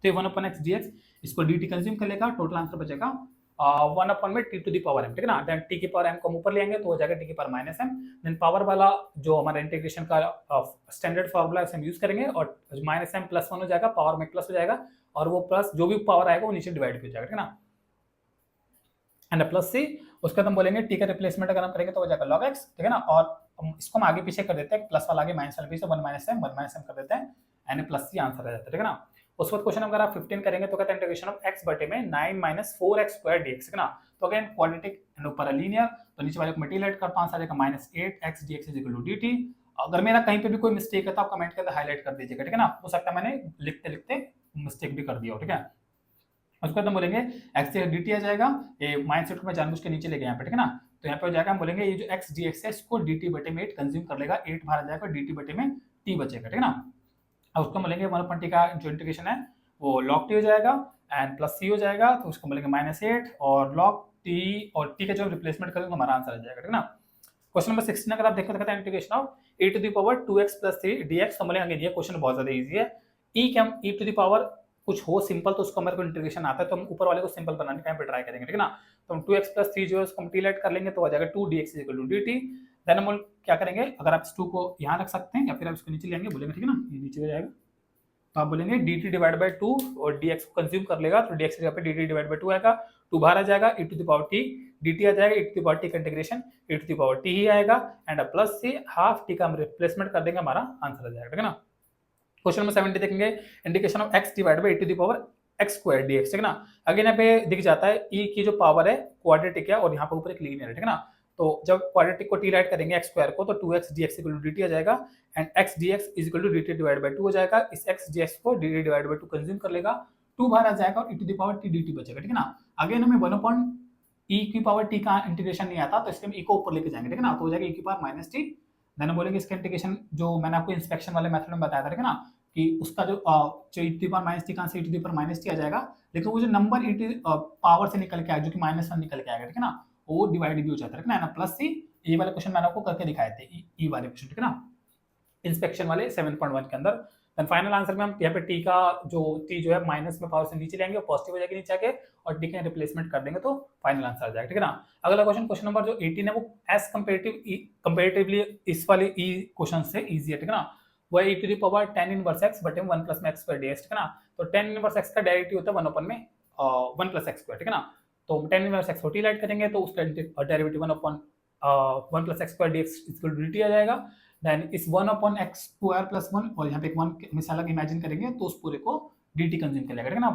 तो ये 1/x dx इसको dt कंज्यूम कर लेगा, टोटल आंसर बचेगा 1 में t to the power m, ठीक है ना। देन टी की पावर m को हम ऊपर ले आएंगे तो हो जाएगा टी की पावर -m। देन पावर वाला जो हमारा इंटीग्रेशन का स्टैंडर्ड फार्मूला है हम यूज करेंगे और -m +1 हो जाएगा, पावर में प्लस हो जाएगा और वो प्लस जो भी पावर आएगा वो नीचे डिवाइड हो जाएगा, ठीक है ना। एंड प्लस सी उसके बाद हम बोलेंगे टी का रिप्लेसमेंट अगर हम करेंगे तो हो जाएगा log x, ठीक है ना। और इसको हम आगे पीछे कर देते हैं, प्लस वाला आगे माइनस वाला पीछे 1 -m कर देते हैं एंड प्लस सी आंसर आ जाता है, ठीक है ना। उसके बाद क्वेश्चन अगर आप 15 करेंगे तो कहता है इंटीग्रेशन ऑफ x बटे में 9 - 4x² dx, है ना। तो अगेन क्वाड्रेटिक एंड ऊपर लीनियर, तो नीचे वाले को मल्टीप्लाई करता हूं, आ जाएगा -8x dx is equal to dt। अगर मेरा कहीं पे भी कोई मिस्टेक है तो आप कमेंट करके हाईलाइट कर दीजिएगा, ठीक है ना। हो सकता है मैंने लिखते लिखते मिस्टेक भी कर दिया हो, ठीक है। उसके बाद हम बोलेंगे x dt आ जाएगा, ये -8 को मैं जानबूझ के नीचे ले गया यहाँ पे, ठीक है ना। तो यहाँ पे हो जाएगा हम बोलेंगे ये जो x dx है इसको dt बटे में 8 कंज्यूम कर लेगा, 8 बाहर आ जाएगा, dt बटे में t बचेगा, ठीक है ना। अब उसको बोलेंगे 1/t का जो इंटीग्रेशन है वो log t हो जाएगा एंड प्लस c हो जाएगा, तो उसको बोलेंगे -8 और log t और t का जो रिप्लेसमेंट करेंगे हमारा आंसर आ जाएगा, ठीक है ना। क्वेश्चन नंबर 16 अगर आप देखें तो कहता है integration of e to the power 2x + 3 dx। तो बोलेंगे ये क्वेश्चन बहुत ज्यादा इजी है, e टू द पावर कुछ हो सिंपल तो उसको हमारे को इंटीग्रेशन आता है तो हम ऊपर वाले को सिंपल बनाने का ट्राई करेंगे, ठीक है ना। तो हम 2x + 3 जो है उसको मल्टीप्लाई कर लेंगे तो आ जाएगा 2dx is equal to dt। Then हम क्या करेंगे, अगर आप इस 2 को यहाँ रख सकते हैं या फिर आप इसको नीचे लेंगे, बोलेंगे ठीक है ना, ये नीचे हो जाएगा तो आप बोलेंगे dt डिवाइड बाय 2 और dx को कंज्यूम कर लेगा तो dx की जगह पे dt डिवाइड बाय 2 आएगा, 2 बाहर आ जाएगा, e to the power t dt आ जाएगा, e to the power t का integration e to the power t ही आएगा एंड प्लस से हाफ t का हम रिप्लेसमेंट कर देंगे, हमारा आंसर आ जाएगा, ठीक है ना। क्वेश्चन नंबर 70 देखेंगे integration of x divide by e to the power x² dx, ठीक है ना। अगेन यहाँ पे दिख जाता है e की जो पावर है क्वाड्रेटिक है और यहाँ पे ऊपर एक लीनियर है, ठीक है ना। तो जब क्वाड्रेटिक को टी राइट करेंगे x² को तो 2x dx equal to dt आ जाएगा and x dx is equal to dt divide by 2 हो जाएगा, इस x dx को dt डिवाइड बाय 2 कंज्यूम कर लेगा, 2 बाहर आ जाएगा और e to the power t dt बचेगा, ठीक है ना। अगेन हमें 1/e की पावर t का इंटीग्रेशन नहीं आता तो इसलिए हम e को ऊपर लेके जाएंगे, ठीक है ना। तो हो जाएगा e की पावर -t। देन बोलेंगे इसका इंटीग्रेशन जो मैंने आपको इंस्पेक्शन वाले मेथड में बताया था, ठीक है ना, कि उसका जो e to the power -t कहां से e to the power -t आ जाएगा, लेकिन वो जो नंबर e टू पावर से निकल के आएगा जो कि -1 निकल के आएगा, ठीक है ना, वो डिवाइड भी हो जाता है, ठीक है ना। प्लस सी ये वाले क्वेश्चन मैंने आपको करके दिखाए थे, ई वाले क्वेश्चन, ठीक है ना, इंस्पेक्शन वाले 7.1 के अंदर। देन फाइनल आंसर में हम यहाँ पे टी का जो टी जो है माइनस में पावर से नीचे लेंगे और पॉजिटिव हो जाएगी नीचे आके और टी का रिप्लेसमेंट कर देंगे तो फाइनल आंसर आ जाएगा, ठीक है ना। अगला क्वेश्चन, क्वेश्चन नंबर जो 18 है वो एज कंपेरेटिवली इस वाले ई क्वेश्चन से इजी है, ठीक है ना। वो है e to the power 10 inverse x बटे 1 प्लस में x² dx, ठीक है ना। तो 10 इनवर्स x का डायरेक्टिव होता है 1 में 1 प्लस x², ठीक है ना। तो 10 इनवर्स x को टी लाइट करेंगे तो उसका derivative 1 plus x² dx equal to dt आ जाएगा। देन इस 1/x² प्लस 1 और यहाँ पे एक 1 हमेशा अलग इमेजिन करेंगे तो उस पूरे को dt कंज्यूम कर लेगा, ठीक है ना।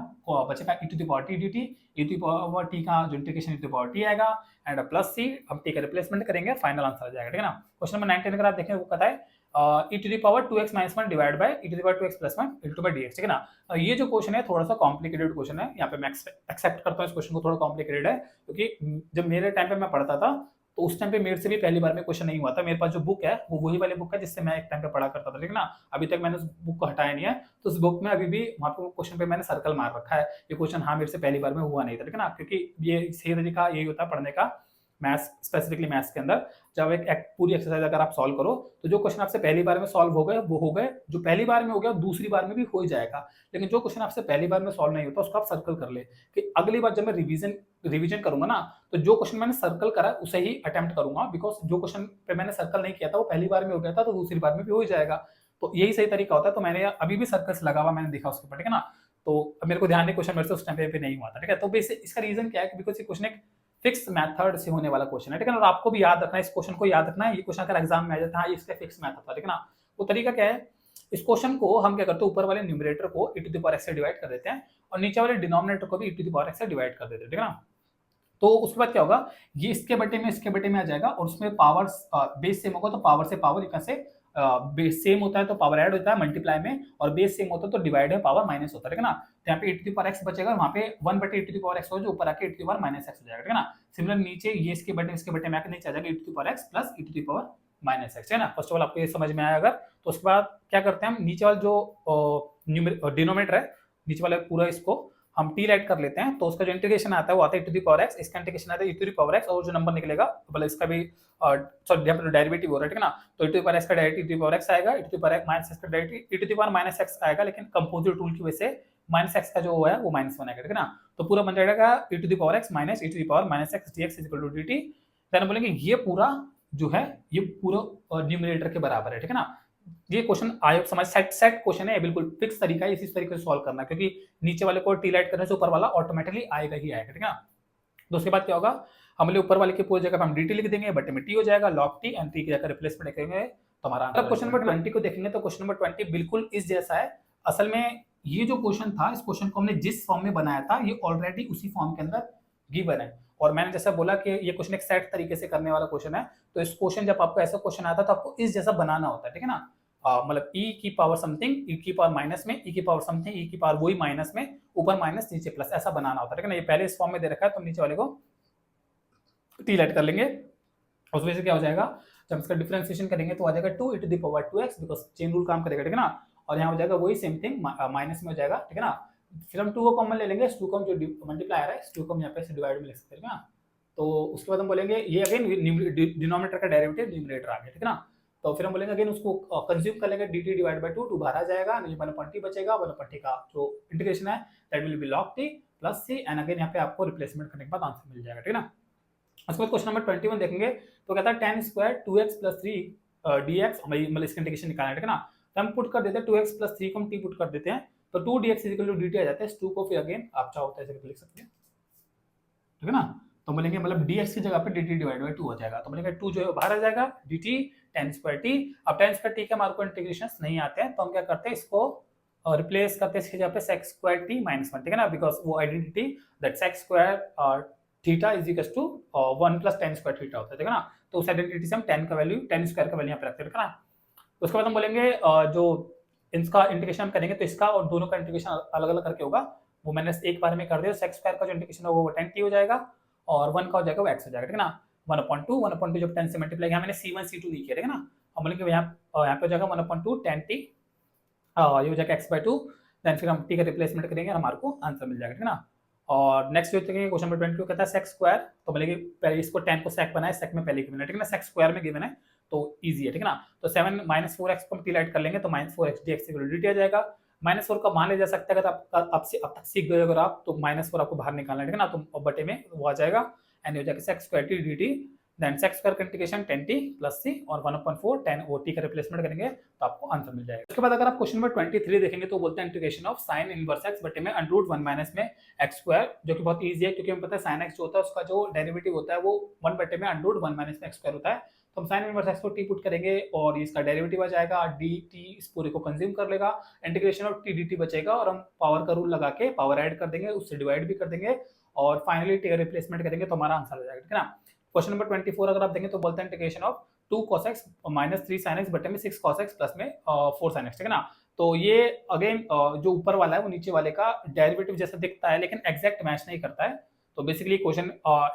बचेगा e to the power t dt, e to the power t का जो integration e to the power t आएगा एंड प्लस c हम t का रिप्लेसमेंट करेंगे, फाइनल आंसर आ जाएगा, ठीक है ना। क्वेश्चन नंबर 19 अगर आप देखें वो कहता है e to the power 2x - 1 divide by e to the power 2x + 1 e to the power dx, ठीक है ना। ये जो क्वेश्चन है थोड़ा सा कॉम्प्लिकेटेड क्वेश्चन है, यहाँ पे मैं एक्सेप्ट करता हूँ इस क्वेश्चन को, थोड़ा कॉम्प्लिकेटेड है क्योंकि जब मेरे टाइम पे मैं पढ़ता था तो उस टाइम पे मेरे से भी पहली बार में क्वेश्चन नहीं हुआ था। मेरे पास जो बुक है वो वही वाली बुक है जिससे मैं एक टाइम पे पढ़ा करता था, ठीक है ना। अभी तक मैंने उस बुक को हटाया नहीं है, तो उस बुक में अभी भी वहाँ पे क्वेश्चन पे मैंने सर्कल मार रखा है। ये क्वेश्चन हाँ मेरे से पहली बार में हुआ नहीं था, ठीक है ना, क्योंकि ये सही तरीका यही होता है पढ़ने का मैथ्स, स्पेसिफिकली मैथ्स के अंदर। जब एक पूरी एक्सरसाइज अगर आप सॉल्व करो तो जो क्वेश्चन आपसे पहली बार में सॉल्व हो गए वो हो गए, जो पहली बार में हो गया दूसरी बार में भी हो ही जाएगा। लेकिन जो क्वेश्चन आपसे पहली बार में सॉल्व नहीं होता उसको आप सर्कल कर ले कि अगली बार जब मैं रिवीजन करूंगा ना, तो जो क्वेश्चन मैंने सर्कल करा उसे ही अटेम्प्ट करूंगा, बिकॉज जो क्वेश्चन पे मैंने सर्कल नहीं किया था वो पहली बार में हो गया था, तो दूसरी बार में भी हो ही जाएगा। तो यही सही तरीका होता है। तो मैंने अभी भी सर्कल्स लगा हुआ मैंने देखा उसके ऊपर, ठीक है ना। तो अब मेरे को ध्यान नहीं क्वेश्चन मेरे से उस टाइम पे नहीं हुआ था, ठीक है। तो बेसिक इसका रीजन क्या है कि बिकॉज ये क्वेश्चन एक फिक्स मेथड से होने वाला क्वेश्चन है, ठीक है ना। और आपको भी याद रखना है, इस क्वेश्चन को याद रखना है। ये क्वेश्चन अगर एग्जाम में आ जाता है इसका फिक्स मेथड था, ठीक है ना। वो तरीका क्या है, इस क्वेश्चन को हम क्या करते हैं, ऊपर वाले न्यूमरेटर को e to the power x से डिवाइड कर देते हैं और नीचे वाले डिनोमिनेटर को भी e to the power x से डिवाइड कर देते हैं, ठीक है ना। तो उसके बाद क्या होगा, ये इसके बटे में आ जाएगा और उसमें पावर बेस सेम होगा तो पावर से पावर इक्वल से बेस सेम होता है तो पावर ऐड होता है मल्टीप्लाई में, और बेस सेम होता है तो डिवाइड में पावर माइनस होता है, ठीक है ना। तो यहाँ पे e to the power x बचेगा, वहाँ पे 1 बटे e to the power x हो जो ऊपर आके e to the power minus x हो जाएगा, ठीक है ना। सिमिलर नीचे ये इसके बटे में आके नीचे आ जाएगा e to the power x plus e to the power minus x, है ना। फर्स्ट ऑफ ऑल आपको ये समझ में आया अगर, तो उसके बाद क्या करते हैं हम, नीचे वाला जो डिनोमिनेटर है, नीचे वाला पूरा इसको हम टी राइट कर लेते हैं, तो उसका जो इंटीग्रेशन आता है वो आता है e to the power x, इसका इंटीग्रेशन आता है e to the power x, और जो नंबर निकलेगा मतलब इसका भी सॉरी यहाँ पे डेरिवेटिव हो रहा है, ठीक है ना। तो e to the power x का derivative e to the power x आएगा, e to the power minus x का derivative e to the power minus x आएगा, लेकिन कंपोजिट रूल की वजह से माइनस x का जो है वो -1 आएगा, ठीक है ना। तो पूरा बन जाएगा e to the power x minus e to the power minus x dx is equal to dt। Then बोलेंगे ये पूरा जो है ये पूरा न्यूमरेटर के बराबर है, ठीक है ना। ये क्वेश्चन आयोग समझ सेट क्वेश्चन है, बिल्कुल फिक्स तरीका है इसी तरीके से सॉल्व करना, क्योंकि नीचे वाले को टी लाइट करने से ऊपर वाला ऑटोमेटिकली आएगा ही आएगा, ठीक है। तो उसके बाद क्या होगा, हम ऊपर वाले की पूरी जगह पे हम dt लिख देंगे, बटे में t हो जाएगा log t, एंड t की जगह रिप्लेसमेंट करेंगे तो हमारा आंसर। क्वेश्चन नंबर 20 को देखेंगे तो क्वेश्चन नंबर 20 बिल्कुल इस जैसा है। असल में ये जो क्वेश्चन था, इस क्वेश्चन को हमने जिस फॉर्म में बनाया था ये ऑलरेडी उसी फॉर्म के अंदर गिवन है, और मैंने जैसा बोला कि ये क्वेश्चन एक सेट तरीके से करने वाला क्वेश्चन है। तो इस क्वेश्चन जब आपको ऐसा क्वेश्चन आता है तो आपको इस जैसा बनाना होता है, ठीक है ना। मतलब e की पावर समथिंग, e की पावर माइनस में, e की पावर समथिंग, e की पावर वही माइनस में, ऊपर माइनस नीचे प्लस, ऐसा बनाना होता है, ठीक है ना। ये पहले इस फॉर्म में दे रखा है तो नीचे वाले को टी लेट कर लेंगे। उस वजह से क्या हो जाएगा, जब इसका डिफरेंशिएशन करेंगे तो आ जाएगा 2 e to the power 2x, because chain rule काम करेगा, ठीक है ना। और यहाँ हो जाएगा वही सेम थिंग माइनस में हो जाएगा, ठीक है ना। फिर हम 2 को कॉमन ले लेंगे, 2 को हम जो मल्टीप्लाई आ रहा है 2 को हम यहाँ पे डिवाइड में लिख सकते हैं, ठीक है ना। तो उसके बाद हम बोलेंगे ये अगेन डिनोमिनेटर का डेरिवेटिव न्यूमरेटर आ गया, ठीक है ना। तो फिर हम बोलेंगे अगेन उसको कंज्यूम कर लेंगे, dt डिवाइड बाय 2 बाहर आ जाएगा, नीचे 1/t बचेगा, 1/t का जो इंटीग्रेशन है that will be log t plus c, and again यहाँ पे आपको रिप्लेसमेंट करने के बाद आंसर मिल जाएगा, ठीक है ना। उसके बाद क्वेश्चन नंबर 21 देखेंगे तो कहता है tan square 2x plus 3 dx, मतलब इसका इंटीग्रेशन निकालना है, ठीक है ना। तो हम पुट कर देते हैं 2x प्लस 3 को हम t पुट कर देते हैं, तो 2 dx इक्वल टू dt आ जाता है। इस 2 को फिर अगेन आप चाहो तो ऐसे लिख सकते हैं, ठीक है ना। तो बोलेंगे मतलब dx की जगह पे dt डिवाइड बाय 2 हो जाएगा, तो बोलेंगे 2 जो है बाहर आ जाएगा, dt tan स्क्वायर t। अब tan स्क्वायर t के हमारे को इंटीग्रेशंस नहीं आते हैं तो हम क्या करते हैं, इसको रिप्लेस करते हैं इसकी जगह पे sec स्क्वायर t माइनस 1, ठीक है ना, बिकॉज वो identity that sec square theta is equal to 1 plus tan square theta होता है, ठीक है ना। तो उस आइडेंटिटी से हम tan का वैल्यू, tan स्क्वायर का वैल्यू यहाँ पे रखते हैं, ठीक है ना। उसके बाद हम बोलेंगे जो इसका इंटीग्रेशन हम करेंगे तो इसका और दोनों का इंटीग्रेशन अलग अलग करके होगा, वो मैंने एक बार में कर दिया। sec स्क्वायर का जो इंटीग्रेशन होगा वो tan t हो जाएगा, और 1 का हो जाएगा वो x हो जाएगा, ठीक है ना। 1/2 जब 10 से मल्टीप्लाई, यहाँ मैंने c1 c2 लिखी है, ठीक है ना। हम बोलेंगे यहाँ पे हो जाएगा 1/2 tan t, ये हो जाएगा x/2, देन फिर हम t का रिप्लेसमेंट करेंगे और हमारे को आंसर मिल जाएगा, ठीक है ना। और नेक्स्ट जो देखेंगे क्वेश्चन नंबर 22 कहता है sec स्क्वायर, तो बोलेंगे पहले इसको tan को sec बनाए, sec में पहले गिवन है, ठीक है ना, sec स्क्वायर में गिवन है तो इजी है, ठीक है ना। तो 7 - 4x को हम टी कर लेंगे तो -4x dx equal to dt आ जाएगा। -4 का मान ले जा सकता है, अगर आप अब तक सीख गए अगर आप, तो -4 आपको बाहर निकालना है, ठीक है ना। तो बटे में वो आ जाएगा, एंड हो जाएगा sec square t dt, then sec square का integration tan t plus c, और 1/4 tan वो t का रिप्लेसमेंट करेंगे तो आपको आंसर मिल जाएगा। उसके बाद अगर आप क्वेश्चन नंबर 23 देखेंगे तो बोलते हैं integration of sin inverse x बटे में √1 माइनस में x स्क्वायर, जो कि बहुत इजी है क्योंकि हमें पता है sin x जो होता है उसका जो डेरिवेटिव होता है वो 1 बटे में √1 माइनस में x स्क्वायर होता है। तो हम sin इनवर्स x को t पुट करेंगे और इसका डेरिवेटिव आ जाएगा dt, इस पूरे को कंज्यूम कर लेगा, इंटीग्रेशन ऑफ t dt बचेगा, और हम पावर का रूल लगा के पावर ऐड कर देंगे, उससे डिवाइड भी कर देंगे, और फाइनली t का रिप्लेसमेंट करेंगे तो हमारा आंसर आ जाएगा, ठीक है ना। क्वेश्चन नंबर 24 अगर आप देखें तो बोलते हैं integration of 2 cos x minus 3 sin x बटे में 6 cos x प्लस में 4 sin x, ठीक है ना। तो ये अगेन जो ऊपर वाला है वो नीचे वाले का डेरिवेटिव जैसा दिखता है लेकिन एग्जैक्ट मैच नहीं करता है, तो बेसिकली क्वेश्चन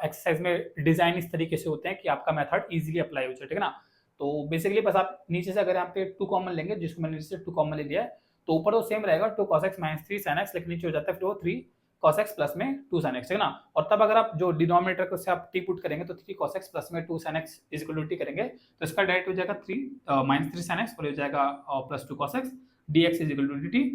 एक्सरसाइज में डिजाइन इस तरीके से होते हैं कि आपका मेथड इजीली अप्लाई हो जाए, ठीक है ना। तो बेसिकली बस आप नीचे से अगर यहाँ पे 2 कॉमन लेंगे, जिसको मैंने नीचे से 2 कॉमन ले लिया है, तो ऊपर तो सेम रहेगा 2 cos x minus 3 sin x, लेकिन नीचे हो जाता है फिर वो 3 cos x प्लस में 2 sin x, ठीक है ना। और तब अगर आप जो डिनोमिनेटर को से आप टी पुट करेंगे तो 3 cos x प्लस में 2 sin x is equal to t करेंगे, तो इसका डायरेक्ट हो जाएगा 3 माइनस 3 sin x और हो जाएगा plus 2 cos x dx is equal to dt।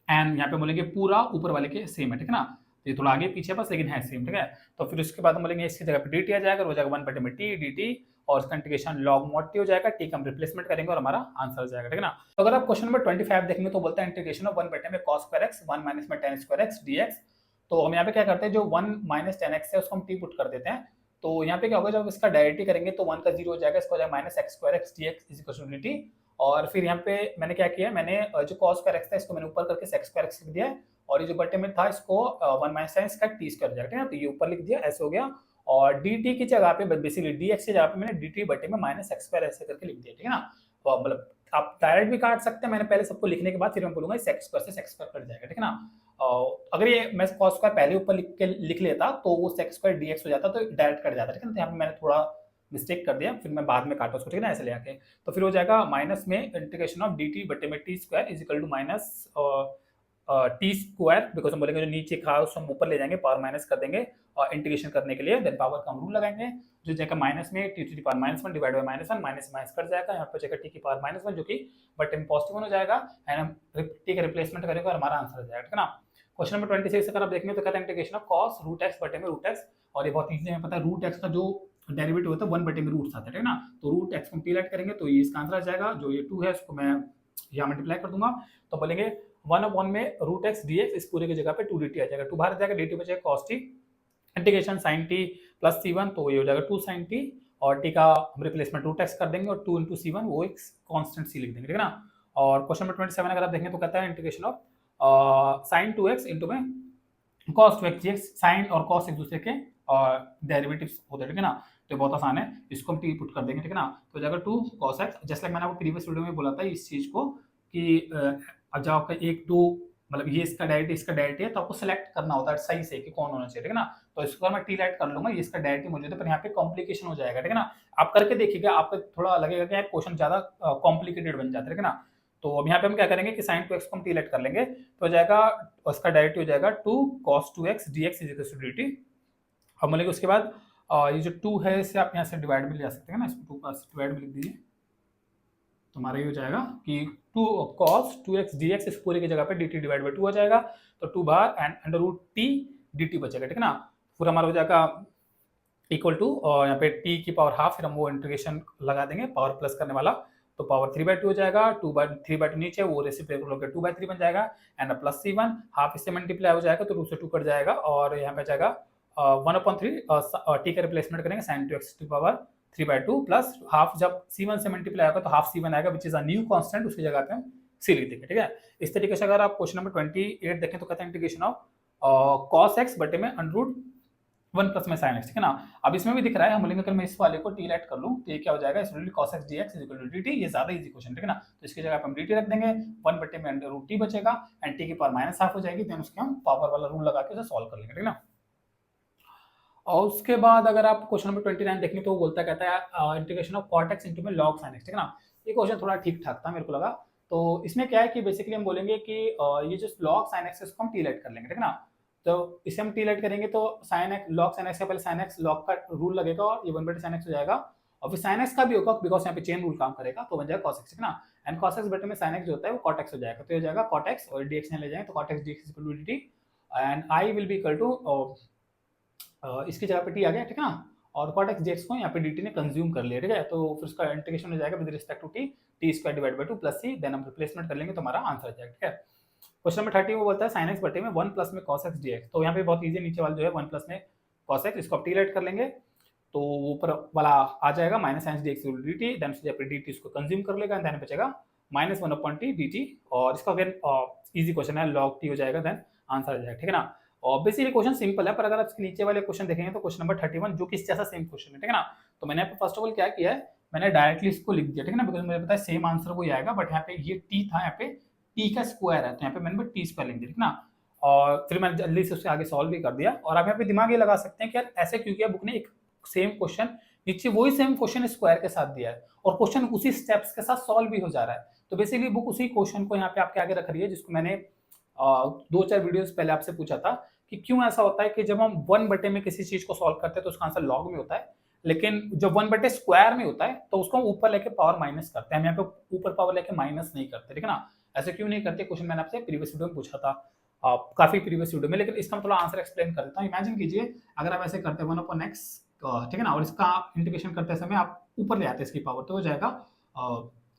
And यहाँ पे बोलेंगे पूरा ऊपर वाले के सेम है, ठीक है ना। तो ये थोड़ा आगे पीछे बस, लेकिन है सेम, ठीक है। तो फिर उसके बाद हम बोलेंगे इसकी जगह पे dt आ जाएगा, हो जाएगा 1 बटे में t dt, और इसका इंटीग्रेशन log mod t हो जाएगा, t का हम रिप्लेसमेंट करेंगे और हमारा आंसर हो जाएगा, ठीक है ना। तो अगर आप क्वेश्चन नंबर 25 देखेंगे तो बोलता है इंटीग्रेशन ऑफ 1 बटे में cos स्क्वायर x 1 माइनस में tan स्क्वायर x dx। तो हम यहाँ पे क्या करते हैं, जो 1 माइनस tan x है उसको हम t पुट कर देते हैं। तो यहाँ पे क्या होगा, जब इसका डायरेक्टली करेंगे तो 1 का 0 हो जाएगा, इसको हो जाएगा minus x square x dx is equal to dt। और फिर यहाँ पे मैंने क्या किया, मैंने जो cos स्क्वायर x था इसको मैंने ऊपर करके sec स्क्वायर x लिख दिया है, और ये जो बटे में था इसको 1 माइनस sin इसका t स्क्वायर हो जाएगा, ठीक है ना। तो ये ऊपर लिख दिया, ऐसे हो गया। और dt की जगह पे बेसिकली dx की जगह पे मैंने dt बटे में माइनस x स्क्वायर ऐसे करके लिख दिया, ठीक है ना। तो मतलब आप डायरेक्ट भी काट सकते हैं, मैंने पहले सबको लिखने के बाद फिर मैं बोलूंगा sec स्क्वायर से sec स्क्वायर कट जाएगा, ठीक है ना। अगर ये मैं cos स्क्वायर पहले ऊपर लिख लेता तो वो sec स्क्वायर dx हो जाता, तो डायरेक्ट कट जाता, ठीक है ना। तो यहाँ पे मैंने थोड़ा मिस्टेक कर दिया, फिर मैं बाद में काटा उसको, ठीक है ना, ऐसे ले आके। तो फिर हो जाएगा माइनस में इंटीग्रेशन ऑफ dt बटे में t square is equal to minus t square, because हम बोलेंगे जो नीचे खा उसको हम ऊपर ले जाएंगे, पावर माइनस कर देंगे और इंटीग्रेशन करने के लिए देन पावर का हम रूल लगाएंगे, जो जाएगा माइनस में t to the power minus 1 divide by minus 1, minus minus cut जाएगा, यहाँ पे जाएगा टी की पावर माइनस 1 जो कि बटे में पॉजिटिव हो जाएगा, एंड हम टी का रिप्लेसमेंट करेंगे और हमारा आंसर हो जाएगा, ठीक है ना। क्वेश्चन नंबर 26 अगर आप देखेंगे तो कहता है integration of cos root x बटे में रूट x, और ये बहुत इजी है, पता है रूट x का जो डेरिवेटिव होता है 1 बटे में रूट आता है, ठीक है ना। तो रूट x को मल्टीप्लाई करेंगे तो ये इसका आंसर आ जाएगा, जो ये 2 है उसको मैं यहाँ मल्टीप्लाई कर दूंगा, तो बोलेंगे 1/1 में रूट x dx, इस पूरे की जगह पे 2 dt आ जाएगा, 2 बाहर आ जाएगा, dt बचेगा cos t integration sin t plus c1, तो ये हो जाएगा 2 sin t, और t का हम रिप्लेसमेंट रूट x कर देंगे और 2 into c1 वो एक कांस्टेंट c लिख देंगे, ठीक है ना। और क्वेश्चन नंबर 27 अगर आप देखेंगे तो कहता है integration of sin 2x into में cos 2x dx, sin और cos एक दूसरे के डेरिवेटिव्स होते हैं, ठीक है ना। तो बहुत आसान है, इसको हम t पुट कर देंगे, ठीक है ना। तो हो जाएगा 2 cos x, जैसे लाइक मैंने आपको प्रीवियस वीडियो में बोला था इस चीज को कि जब आपका 1 2 मतलब ये इसका डायरेक्ट है, तो आपको सेलेक्ट करना होता है सही से कि कौन होना चाहिए, ठीक है ना। तो इसको मैं टी लाइट कर लूंगा, ये इसका डायरेक्ट मौजूद है, पर यहाँ पे कॉम्प्लिकेशन हो जाएगा, ठीक है ना। आप करके देखिएगा, आपको थोड़ा लगेगा कि क्वेश्चन ज्यादा कॉम्प्लिकेटेड बन जाता है, ठीक है ना। तो अब यहाँ पे हम क्या करेंगे कि sin 2x को हम टी लाइट कर लेंगे, तो हो जाएगा उसका डायरेक्ट हो जाएगा 2 cos 2x dx is equal to dt। अब बोलेंगे उसके बाद ये जो 2 है इसे आप यहाँ से डिवाइड में ले जा सकते हैं ना, इसको 2 का डिवाइड में लिख दीजिए, तुम्हारा ये हो जाएगा कि 2 cos 2x dx, इस पूरे की जगह पे dt डिवाइड बाय 2 हो जाएगा, तो 2 बाहर and under root t dt बचेगा, ठीक है ना। पूरा हमारा हो जाएगा इक्वल टू यहाँ पे t की पावर हाफ, फिर हम वो इंटीग्रेशन लगा देंगे पावर प्लस करने वाला, तो पावर 3/2 हो जाएगा, 3/2 नीचे वो रेसिप्रोकल होकर 2/3 बन जाएगा, एंड प्लस c1 हाफ इससे मल्टीप्लाई हो जाएगा तो 2 से 2 कट जाएगा, और यहाँ पे जाएगा 1/3 t का रिप्लेसमेंट करेंगे sin 2x की पावर 3/2 प्लस हाफ, जब c1 से मल्टीप्लाई होगा तो हाफ c1 आएगा which is a new constant, उसकी जगह पे हम c लिख देंगे, ठीक है। इस तरीके से अगर आप क्वेश्चन नंबर 28 देखें तो कहते हैं इंटीग्रेशन ऑफ cos x बटे में √1 प्लस में sin x, ठीक है ना। अब इसमें भी दिख रहा है, हम बोलेंगे अगर मैं इस वाले को t लाइट कर लूं तो ये क्या हो जाएगा, इसलिए cos x dx is equal to dt, ये ज्यादा इजी क्वेश्चन, ठीक है ना। तो इसकी जगह पे हम dt रख देंगे, 1 बटे में √t बचेगा एंड t की पावर माइनस हाफ हो जाएगी, देन उसके हम पावर वाला रूल लगा के उसे सॉल्व कर लेंगे, ठीक है ना। और उसके बाद अगर आप क्वेश्चन नंबर 29 देखेंगे तो वो बोलता कहता है integration of cot x into में log sin x, ठीक है ना। ये क्वेश्चन थोड़ा ठीक ठाक था मेरे को लगा। तो इसमें क्या है कि बेसिकली हम बोलेंगे कि ये जो log sin x इसको हम t लाइट कर लेंगे, ठीक है ना। तो इसे हम t लाइट करेंगे तो sin x log sin x का पहले sin x log का रूल लगेगा और ये 1/sin x हो जाएगा, और फिर sin x का भी होगा बिकॉज यहाँ पे चेन रूल काम करेगा, तो बन जाएगा cos x, ठीक है ना। एंड cos x बटे में sin x जो होता है वो cot x हो जाएगा, तो ये हो जाएगा cot x और dx यहाँ ले जाएंगे तो cot x dx equal to dt, and I will be equal to इसकी जगह पे t आ गया, ठीक है ना। और cot x dx को यहाँ पे dt ने कंज्यूम कर लिया, ठीक है। तो फिर उसका इंटीग्रेशन हो जाएगा with respect to t square divide by 2 plus c, then हम रिप्लेसमेंट कर लेंगे तो हमारा आंसर आ जाएगा, ठीक है। क्वेश्चन नंबर 30 वो बोलता है sin x बटे में 1 प्लस में cos x dx, तो यहाँ पे बहुत इजी, नीचे वाला जो है 1 प्लस में cos x, इसको आप t लाइट कर लेंगे तो ऊपर वाला आ जाएगा minus sin dx dt, then उसके जगह पे dt इसको कंज्यूम कर लेगा, देन बचेगा -1/t dt, और इसका अगेन इजी क्वेश्चन है log t हो जाएगा, देन आंसर आ जाएगा, ठीक है ना। ऑब्वियसली क्वेश्चन सिंपल है, पर अगर आप इसके नीचे वाले क्वेश्चन देखेंगे तो क्वेश्चन नंबर 31 जो कि इस जैसा सेम क्वेश्चन है, ठीक है ना। तो मैंने फर्स्ट ऑफ ऑल क्या किया है, मैंने डायरेक्टली इसको लिख दिया, ठीक है ना, बिकॉज मुझे पता है सेम आंसर वही आएगा, बट यहाँ पे ये t था, यहाँ पे t का स्क्वायर है, तो यहाँ पे मैंने t स्क्वायर लिख दिया, ठीक है ना। और फिर मैंने जल्दी से उससे आगे सॉल्व भी कर दिया। और आप यहाँ पे दिमाग ये लगा सकते हैं कि यार ऐसे क्यों किया, बुक ने एक सेम क्वेश्चन नीचे वही सेम क्वेश्चन स्क्वायर के साथ दिया है और क्वेश्चन उसी स्टेप्स के साथ सॉल्व भी हो जा रहा है। तो बेसिकली बुक उसी क्वेश्चन को यहाँ पे आपके आगे रख रही है जिसको मैंने 2-4 वीडियोस पहले आपसे पूछा था कि क्यों ऐसा होता है कि जब हम 1/, में किसी चीज को सॉल्व करते हैं तो उसका आंसर लॉग में होता है, लेकिन जब 1/² में होता है तो उसको हम ऊपर लेके पावर माइनस करते हैं। हम यहाँ पे ऊपर पावर लेके माइनस नहीं करते, ठीक है ना। ऐसे क्यों नहीं करते, क्वेश्चन मैंने आपसे प्रीवियस वीडियो में पूछा था, काफी प्रीवियस वीडियो में, लेकिन इसका थोड़ा आंसर एक्सप्लेन कर देता हूँ। इमेजिन कीजिए अगर आप ऐसे करते हैं 1/x, ठीक है ना, और इसका इंटीग्रेशन करते समय आप ऊपर ले आते हैं इसकी पावर, तो हो जाएगा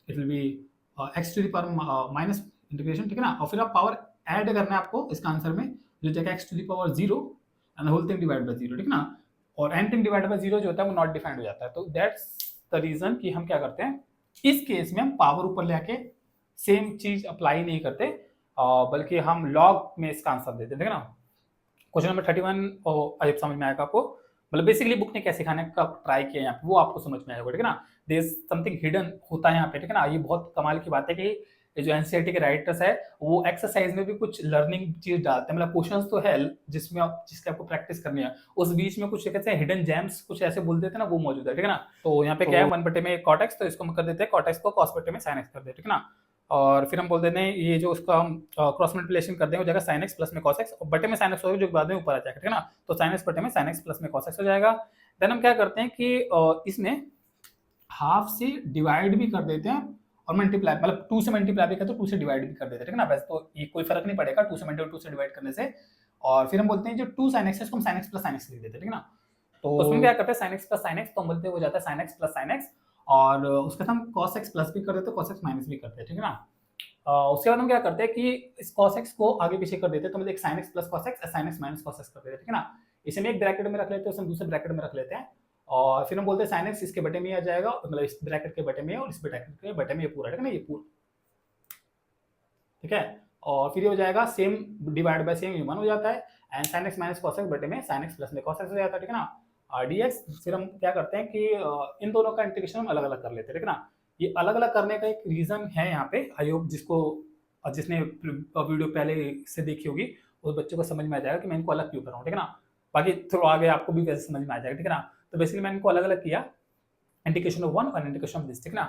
it will be x to the power minus integration, ठीक है ना। और फिर आप पावर ऐड करना है आपको इसका आंसर में, जो जाएगा x to the power 0 and whole thing divide by 0, ठीक है ना। और n थिंग डिवाइड बाय 0 जो होता है वो नॉट डिफाइंड हो जाता है। तो दैट्स द रीजन कि हम क्या करते हैं इस केस में, हम पावर ऊपर ले आके सेम चीज अप्लाई नहीं करते, बल्कि हम लॉग में इसका आंसर देते हैं, ठीक है ना। क्वेश्चन नंबर 31 आई समझ में आएगा आपको, मतलब बेसिकली बुक ने क्या सिखाने का ट्राई किया यहाँ पे वो आपको समझ में आएगा, ठीक है ना। देयर इज समथिंग हिडन होता है यहाँ पे, ठीक है ना। ये बहुत कमाल की बात है कि ये जो एनसीईआरटी के राइटर्स है वो एक्सरसाइज में भी कुछ लर्निंग चीज डालते हैं, मतलब क्वेश्चंस तो है जिसमें आप जिसकी आपको प्रैक्टिस करनी है, उस बीच में कुछ कहते हैं हिडन जेम्स, कुछ ऐसे बोल देते हैं ना, वो मौजूद है, ठीक है ना। तो यहाँ पे क्या है 1/, में cot x, तो इसको हम कर देते हैं cot x को cos/, में sin x कर देते हैं, ठीक है ना। और फिर हम बोल देते हैं ये जो उसका हम क्रॉस मल्टीप्लिकेशन कर देंगे हो जाएगा sin x प्लस में cos x, और बटे में sin x होगा जो बाद में ऊपर आ जाएगा, ठीक है ना। तो sin x बटे में sin x प्लस में cos x हो जाएगा। देन हम क्या करते हैं कि इसमें हाफ से डिवाइड भी कर देते हैं और मल्टीप्लाई, मतलब 2 से मल्टीप्लाई भी करते हैं, 2 से डिवाइड भी कर देते हैं, ठीक है ना। वैसे तो ये कोई फर्क नहीं पड़ेगा 2 से मल्टीप्लाई 2 से डिवाइड करने से। और फिर हम बोलते हैं जो 2 sin x है इसको हम sin x plus sin x लिख देते हैं, ठीक है ना। तो उसमें क्या करते हैं sin x plus sin x, तो हम बोलते हैं हो जाता है sin x plus sin x, और उसके साथ हम cos x प्लस भी कर देते हैं, cos x माइनस भी करते हैं, ठीक है ना। उसके बाद हम क्या करते हैं कि इस cos x को आगे पीछे कर देते हैं, तो मतलब एक sin x plus cos x sin x minus cos x कर देते हैं, ठीक है ना। इसे हम एक ब्रैकेट में रख लेते हैं, उसे हम दूसरे ब्रैकेट में रख लेते हैं, और फिर हम बोलते हैं sin x इसके बटे में आ जाएगा, मतलब इस ब्रैकेट के बटे में और इस ब्रैकेट के बटे में, ये पूरा, ठीक है ना, ये पूरा, ठीक है। और फिर ये हो जाएगा same divide by same, human हो जाता है, and sin x minus cos x बटे में sin x प्लस में cos x हो जाता है, ठीक है ना। dx फिर हम क्या करते हैं कि इन दोनों का इंटीग्रेशन हम अलग अलग कर लेते हैं, ठीक है ना। ये अलग अलग करने का एक रीजन है यहाँ पे, आई होप जिसने वीडियो पहले से देखी होगी उस बच्चे को समझ में आ जाएगा कि मैं इनको अलग क्यों कर रहा हूँ, ठीक है ना। बाकी थोड़ा आगे आपको भी वैसे समझ में आ जाएगा, ठीक है ना। तो बेसिकली मैंने इनको अलग अलग किया, इंटीग्रेशन ऑफ वन और इंटीग्रेशन ऑफ दिस, ठीक है ना।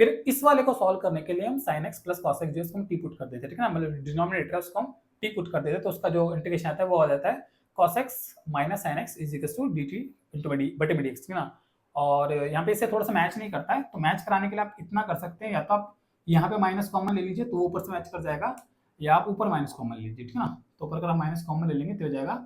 फिर इस वाले को सॉल्व करने के लिए हम sin x plus cos x जो इसको हम t पुट कर देते हैं, ठीक है ना, मतलब डिनोमिनेटर उसको हम t पुट कर देते हैं, तो उसका जो इंटीग्रेशन आता है वो आ जाता है cos x minus sin x is equal to dt into बटे में dx, ठीक है ना। और यहाँ पे इससे थोड़ा सा मैच नहीं करता है, तो मैच कराने के लिए आप इतना कर सकते हैं, या तो आप यहाँ पे माइनस कॉमन ले लीजिए तो वो ऊपर से मैच कर जाएगा, या आप ऊपर माइनस कॉमन ले लीजिए, ठीक है ना। तो ऊपर अगर आप माइनस कॉमन ले लेंगे तो हो जाएगा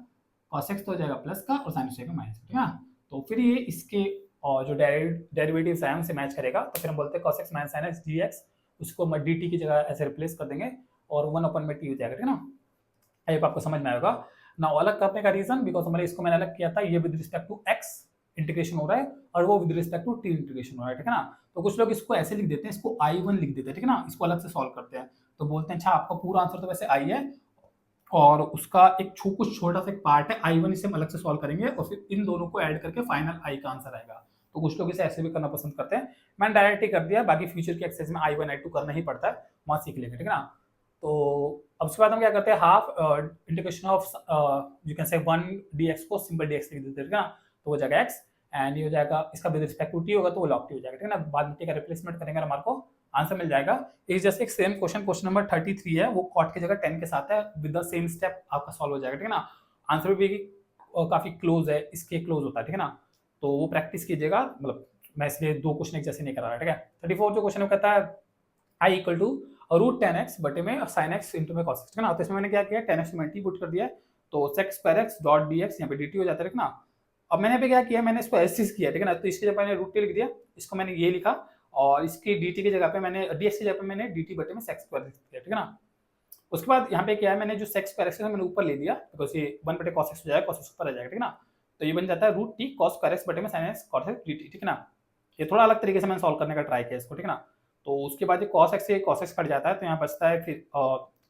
cos x तो हो जाएगा प्लस का और sin x हो जाएगा माइनस, ठीक है ना। तो फिर ये इसके और जो डेरिवेटिव्स है उनसे मैच करेगा, तो फिर हम बोलते हैं cos x minus sin x dx, उसको हम dt की जगह ऐसे रिप्लेस कर देंगे और 1/t हो जाएगा, ठीक है ना। आई आपको समझ में आएगा ना। अलग करने का रीजन बिकॉज हमारे इसको मैंने अलग किया था, ये with respect to x integration हो रहा है और वो with respect to t integration हो रहा है, ठीक है ना। तो कुछ लोग इसको ऐसे लिख देते हैं, इसको i1 लिख देते हैं, ठीक है ना, इसको अलग से सॉल्व करते हैं, तो बोलते हैं अच्छा आपका पूरा आंसर तो वैसे i है और उसका एक कुछ छोटा सा एक पार्ट है i1, इसे हम अलग से सॉल्व करेंगे और फिर इन दोनों को ऐड करके फाइनल i का आंसर आएगा। तो कुछ लोग इसे ऐसे भी करना पसंद करते हैं, मैंने डायरेक्ट ही कर दिया, बाकी फ्यूचर की एक्सरसाइज में i1 i2 करना ही पड़ता है, वहां सीख लेंगे, ठीक है ना। तो अब उसके बाद हम क्या करते हैं half integration of you can say 1 dx को सिंपल dx लिख देते हैं, ठीक है ना, तो हो जाएगा x, एंड ये हो जाएगा इसका विद रिस्पेक्ट टू t होगा तो वो log t हो जाएगा, ठीक है ना। बाद में t का रिप्लेसमेंट करेंगे हमारे को आंसर मिल जाएगा। इस जैसे एक सेम क्वेश्चन नंबर 33 है, वो cot की जगह 10 के साथ है, विद द सेम स्टेप आपका सॉल्व हो जाएगा, ठीक है ना। आंसर भी काफी क्लोज है, इसके क्लोज होता है, ठीक है ना। तो वो प्रैक्टिस कीजिएगा, मतलब मैं इसलिए दो क्वेश्चन एक जैसे नहीं करा रहा, ठीक है। 34 जो क्वेश्चन कहता है i equal to root 10x बटे में sin x इंटू में cos x, ठीक है ना। तो इसमें मैंने क्या किया 10x में t पुट कर दिया, तो sec square x dot dx यहाँ पे dt हो जाता है, ठीक है ना। अब मैंने पे क्या किया, मैंने इसको ऐसे किया, ठीक है ना, तो इसकी जगह मैंने रूट t लिख दिया, इसको मैंने ये लिखा और इसकी dt की जगह पे मैंने dx की जगह पे मैंने dt बटे में sec स्क्वायर लिख दिया, ठीक है ना। उसके बाद यहाँ पे क्या है, मैंने जो sec स्क्वायर x है मैंने ऊपर ले दिया, बिकॉज ये 1 बटे cos x हो जाएगा, cos x ऊपर आ जाएगा, ठीक है ना। तो ये बन जाता है root t cos square x बटे में sin x cos x dt, ठीक है ना। ये थोड़ा अलग तरीके से मैंने सॉल्व करने का ट्राई किया इसको, ठीक है ना। तो उसके बाद ये cos x से cos x कट जाता है, तो यहाँ बचता है फिर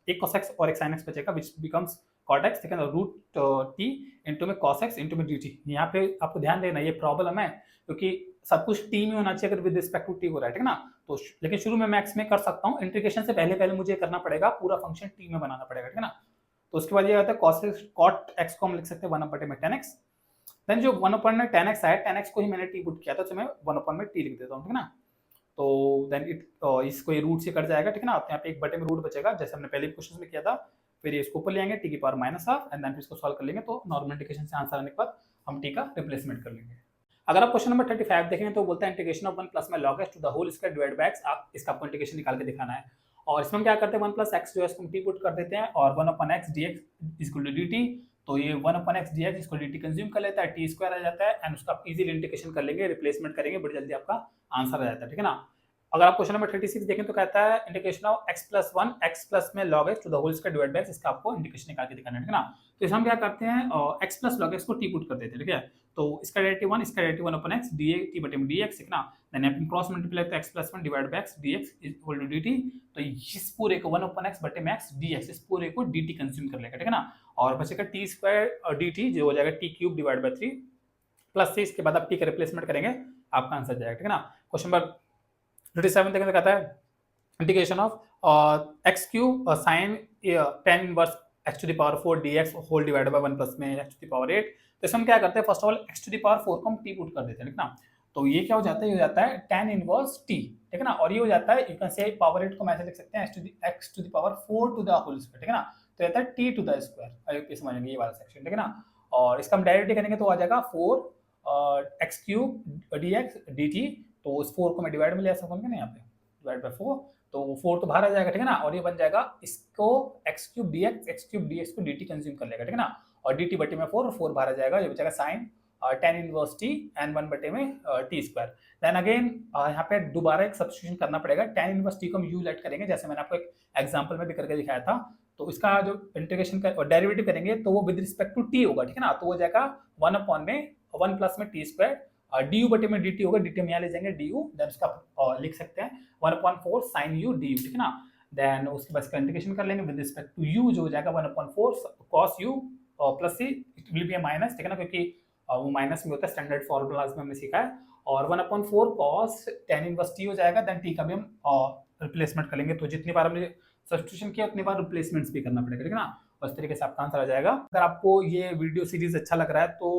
एक cos x और एक sin x बचेगा, which becomes cot x, ठीक है ना, रूट t इंटू में cos x इंटू में dt। यहाँ पे आपको ध्यान देना ये प्रॉब्लम है क्योंकि सब कुछ t में होना चाहिए अगर विद रिस्पेक्ट टू t हो रहा है, ठीक है ना। तो लेकिन शुरू में मैक्स में कर सकता हूँ, इंटीग्रेशन से पहले मुझे करना पड़ेगा, पूरा फंक्शन t में बनाना पड़ेगा, ठीक है ना। तो उसके बाद ये आता है cot x को हम लिख सकते हैं 1/10x। देन जो 1/10x है, 10x को ही मैंने t पुट किया था, तो मैं 1/t लिख देता हूँ, ठीक है ना। तो देन इसको ये रूट से कट जाएगा, ठीक है ना। यहाँ पे 1 बटे में रूट बचेगा, जैसे हमने पहले क्वेश्चन में किया था। फिर ये इसको ऊपर ले आएंगे t⁻½ एंड देन फिर इसको सॉल्व कर लेंगे, तो नॉर्मल इंटीग्रेशन से आंसर आने के बाद हम t का रिप्लेसमेंट कर लेंगे। अगर आप क्वेश्चन नंबर 35 देखेंगे तो बोलता है इंटीग्रेशन ऑफ 1 प्लस में log x to the whole square divide by x। आप इसका आपको इंटीग्रेशन निकाल के दिखाना है, और इसमें हम क्या करते हैं 1 प्लस x जो है इसको हम t पुट कर देते हैं, और 1/x dx equal to dt। तो ये 1/x dx इसको dt कंज्यूम कर लेता है, t स्क्वायर आ जाता है, एंड उसका आप इजीली इंटीग्रेशन कर लेंगे, रिप्लेसमेंट करेंगे, बड़ी जल्दी आपका आंसर आ जाता है, ठीक है ना। अगर आप क्वेश्चन नंबर 36 देखें तो कहता है integration of x plus 1 x plus में log x to the whole square divide by x। इसका आपको इंटीग्रेशन निकाल के दिखाना है, ठीक है ना। तो इसमें हम क्या करते हैं x प्लस log x को t पुट कर देते हैं, ठीक है। तो इसका डेरिवेटिव 1, इसका डेरिवेटिव 1/x dt बटे में dx, ठीक ना। देन अपन क्रॉस मल्टीप्लाई तो x plus 1 divide by x dx equal to dt। तो इस पूरे को 1/x बटे में x dx, इस पूरे को dt कंज्यूम कर लेगा, ठीक है ना। और बचेगा t स्क्वायर dt जो हो जाएगा t cube divide by 3 plus से इसके बाद आप t का रिप्लेसमेंट करेंगे, आपका आंसर जाएगा, ठीक है ना। क्वेश्चन नंबर 37 देखने कहता है integration of x cube sin tan inverse x to the power 4 dx whole divided by 1 plus में x टू द पावर 8। तो इसमें हम क्या करते हैं, first of all x to the power 4 को हम t पुट कर देते हैं, ठीक ना। तो ये क्या हो जाता है, ये हो जाता है tan इनवर्स t, ठीक है ना। और ये हो जाता है, यू कैन से पावर 8 को हम ऐसे लिख सकते हैं x to the power 4 to the whole square, ठीक है ना। तो ये आता है t टू द स्क्वायर, आई समझेंगे ये वाला सेक्शन, ठीक है ना। और इसका हम डायरेक्टली करेंगे तो आ जाएगा 4 x क्यूब dx dt। तो उस 4 को मैं डिवाइड में ले सकता हूँ ना, यहाँ पे डिवाइड बाय 4, तो 4 तो बाहर आ जाएगा, ठीक है ना। और ये बन जाएगा इसको x क्यूब dx को dt कंज्यूम कर लेगा, ठीक है ना। और dt बटे में 4 और 4 बाहर आ जाएगा, ये बचेगा sin tan inverse t and 1 बटे में t स्क्वायर। देन अगेन यहाँ पे दोबारा एक सब्स्टिट्यूशन करना पड़ेगा, tan इनवर्स t को हम u लेट करेंगे, जैसे मैंने आपको एक एग्जांपल में भी करके दिखाया था। तो इसका जो इंटीग्रेशन का डेरिवेटिव करेंगे तो वो विद रिस्पेक्ट टू t होगा, ठीक है ना। तो हो जाएगा 1 प्लस में t स्क्वायर du बटे में dt होगा, dt हम यहाँ ले जाएंगे du, देन उसका लिख सकते हैं 1/4 sin u du, ठीक है ना। देन उसके बाद इसका इंटीग्रेशन कर लेंगे विद रिस्पेक्ट टू u, जो हो जाएगा 1/4 cos u plus c, it will be a minus, ठीक है ना, क्योंकि वो माइनस में होता है, स्टैंडर्ड फॉर्मूलाज में हमने सीखा है। और 1/4 cos tan इनवर्स t हो जाएगा, देन t का भी हम रिप्लेसमेंट कर लेंगे। तो जितनी बार हमने सब्स्टिट्यूशन किया उतनी बार रिप्लेसमेंट्स भी करना पड़ेगा, ठीक है ना। उस तरीके से आपका आंसर आ जाएगा। अगर आपको ये वीडियो सीरीज अच्छा लग रहा है तो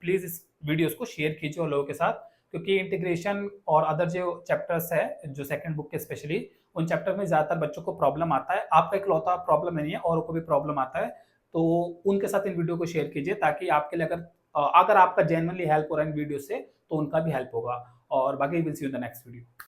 प्लीज इस वीडियोस को शेयर कीजिए और लोगों के साथ, क्योंकि इंटीग्रेशन और अदर जो चैप्टर्स है जो सेकंड बुक के स्पेशली, उन चैप्टर में ज्यादातर बच्चों को प्रॉब्लम आता है। आपका इकलौता प्रॉब्लम नहीं है, औरों को भी प्रॉब्लम आता है, तो उनके साथ इन वीडियो को शेयर कीजिए, ताकि आपके लिए अगर आपका जेन्युइनली हेल्प हो रहा है इन वीडियो से, तो उनका भी हेल्प होगा। और बाकी will see you in the next video.